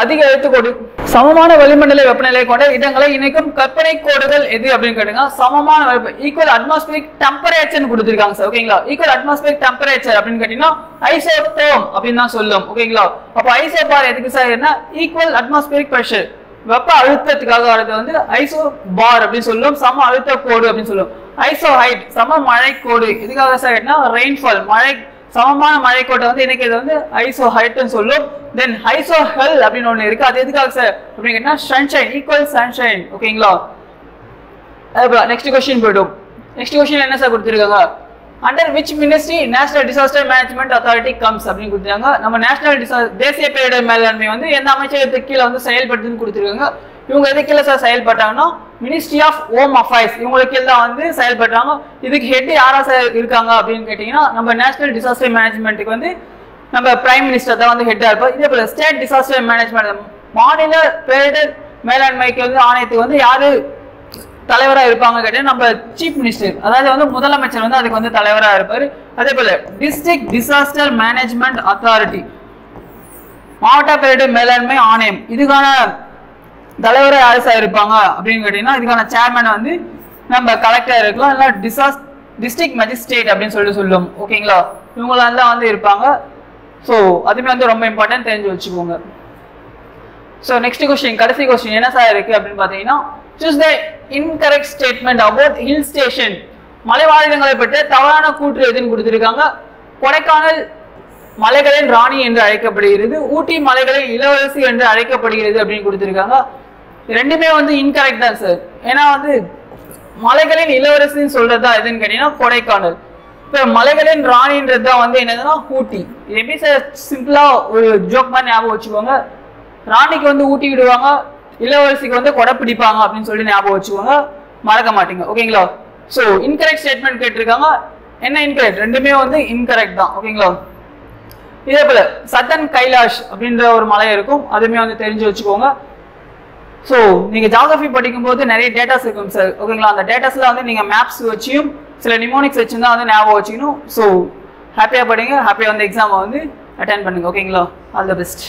அதிக அழுத்த கோடு. சமமான வளிமண்டல வெப்பநிலை கொண்ட இடங்களை இணைக்கும் கற்பனை கோடுகள் எது அப்படின்னு கேட்டீங்க. சமமான ஈக்குவல் அட்மாஸ்பியரிக் டெம்பரேச்சர் கொடுத்திருக்காங்க சார். ஓகேங்களா? ஈக்குவல் அட்மாஸ்பியரிக் டெம்பரேச்சர் அப்படின்னு கேட்டீங்கன்னா ஐசோடோம் அப்படின்னு தான் சொல்லும். ஓகேங்களா? அப்ப ஐசோபார் எதுக்கு சார்? என்ன ஈக்குவல் அட்மாஸ்பியரிக் பிரஷர் வெப்ப அழுத்தத்துக்காக வரது வந்து ஐசோபார் அப்படின்னு சொல்லும். சம அழுத்த கோடு அப்படின்னு சொல்லும். ஐசோ ஹைட் சம மழை கோடு இதுக்காக சார் என்ன ரெயின்ஃபால் மழை சமமான மழை கோட்டை வந்து இணைக்கிறது வந்து ஐசோ ஹைட்னு சொல்லும். தென் ஐசோ ஹெல் அப்படின்னு ஒண்ணு இருக்கு. அது எதுக்காக சார் அப்படின்னு கேட்டா சன்ஷைன் ஈக்குவல் சன்ஷைன். ஓகேங்களா? நெக்ஸ்ட் क्वेश्चन போய்டும். நெக்ஸ்ட் क्वेश्चन என்ன சார் கொடுத்திருக்காங்க? Under which ministry national disaster management authority comes அப்படின்னு கொடுத்திருக்காங்க. நம்ம நேஷனல் தேசிய பேரிடர் மேலாண்மை வந்து எந்த அமைச்சகத்துக்கு கீழே வந்து செயல்படுதுன்னு கொடுத்திருக்காங்க. இவங்க எதுக்கு கீழே சார் செயல்பட்டாங்கன்னா மினிஸ்ட்ரி ஆஃப் ஹோம் அஃபேர்ஸ் இவங்களுக்கு கீழே தான் வந்து செயல்படுறாங்க. இதுக்கு ஹெட் யாரா சார் இருக்காங்க அப்படின்னு கேட்டீங்கன்னா நம்ம நேஷனல் டிசாஸ்டர் மேனேஜ்மெண்ட்டுக்கு வந்து நம்ம பிரைம் மினிஸ்டர் தான் வந்து ஹெட்டா இருப்பார். இதே போல ஸ்டேட் டிசாஸ்டர் மேனேஜ்மெண்ட் மாநில பேரிடர் மேலாண்மைக்கு வந்து ஆணையத்துக்கு வந்து யாரு தலைவரா இருப்பாங்க கேட்டீங்கன்னா நம்ம சீஃப் மினிஸ்டர், அதாவது வந்து முதலமைச்சர் வந்து அதுக்கு வந்து தலைவரா இருப்பாரு. அதே போல டிஸ்ட்ரிக்ட் டிசாஸ்டர் மேனேஜ்மெண்ட் அத்தாரிட்டி மாவட்ட பேரிடர் மேலாண்மை ஆணையம் இதுக்கான தலைவரா யாரு சார் இருப்பாங்க அப்படின்னு கேட்டீங்கன்னா இதுக்கான சேர்மன் வந்து நம்ம கலெக்டர் இருக்கலாம், இல்ல டிஸ்ட்ரிக்ட் மேஜிஸ்ட்ரேட் அப்படின்னு சொல்லுவோம். ஓகேங்களா? இவங்களெல்லாம் வந்து இருப்பாங்க. ஸோ அதுமே வந்து ரொம்ப இம்பார்ட்டன்ட் தெரிஞ்சு வச்சுக்கோங்க. ஸோ நெக்ஸ்ட் क्वेश्चन கடைசி क्वेश्चन என்ன சார் இருக்கு அப்படின்னு பாத்தீங்கன்னா choose the incorrect statement about hill station மலைவாழிடங்களை பற்றி தவறான கூற்று எதுன்னு கொடுத்திருக்காங்க. கொடைக்கானல் மலைகளின் ராணி என்று அழைக்கப்படுகிறது, ஊட்டி மலைகளின் இளவரசி என்று அழைக்கப்படுகிறது அப்படின்னு கொடுத்திருக்காங்க. ரெண்டுமே வந்து இன்கரெக்ட் தான் சார். ஏன்னா வந்து மலைகளின் இளவரசின்னு சொல்றதா எதுன்னு கேட்டீங்கன்னா கொடைக்கானல். இப்ப மலைகளின் ராணின்றது தான் வந்து என்னதுன்னா ஊட்டி. எப்படி சார் சிம்பிளா ஒரு ஜோக் மாதிரி ஞாபகம் வச்சுக்கோங்க. ராணிக்கு வந்து ஊட்டி விடுவாங்க, இளவரசிக்கு வந்து கொடை பிடிப்பாங்க அப்படின்னு சொல்லி ஞாபகம் வச்சுக்கோங்க, மறக்க மாட்டீங்க. ஓகேங்களா? ஸோ இன்கரெக்ட் ஸ்டேட்மெண்ட் கேட்டிருக்காங்க. என்ன இன்கரெக்ட்? ரெண்டுமே வந்து இன்கரெக்ட் தான். ஓகேங்களா? இதே போல சதன் கைலாஷ் அப்படின்ற ஒரு மலை இருக்கும், அதுமே வந்து தெரிஞ்சு வச்சுக்கோங்க. ஸோ நீங்க ஜியாகிரபி படிக்கும் போது நிறைய டேட்டாஸ் இருக்கும் சார். ஓகேங்களா? அந்த டேட்டாஸ்ல வந்து நீங்க மேப்ஸ் வச்சியும் சில நிமோனிக்ஸ் வச்சு தான் வந்து ஞாபகம் வச்சுக்கணும். ஸோ ஹாப்பியா படிங்க, ஹாப்பியா வந்து எக்ஸாமை வந்து அட்டென்ட் பண்ணுங்க. ஓகேங்களா? All the best.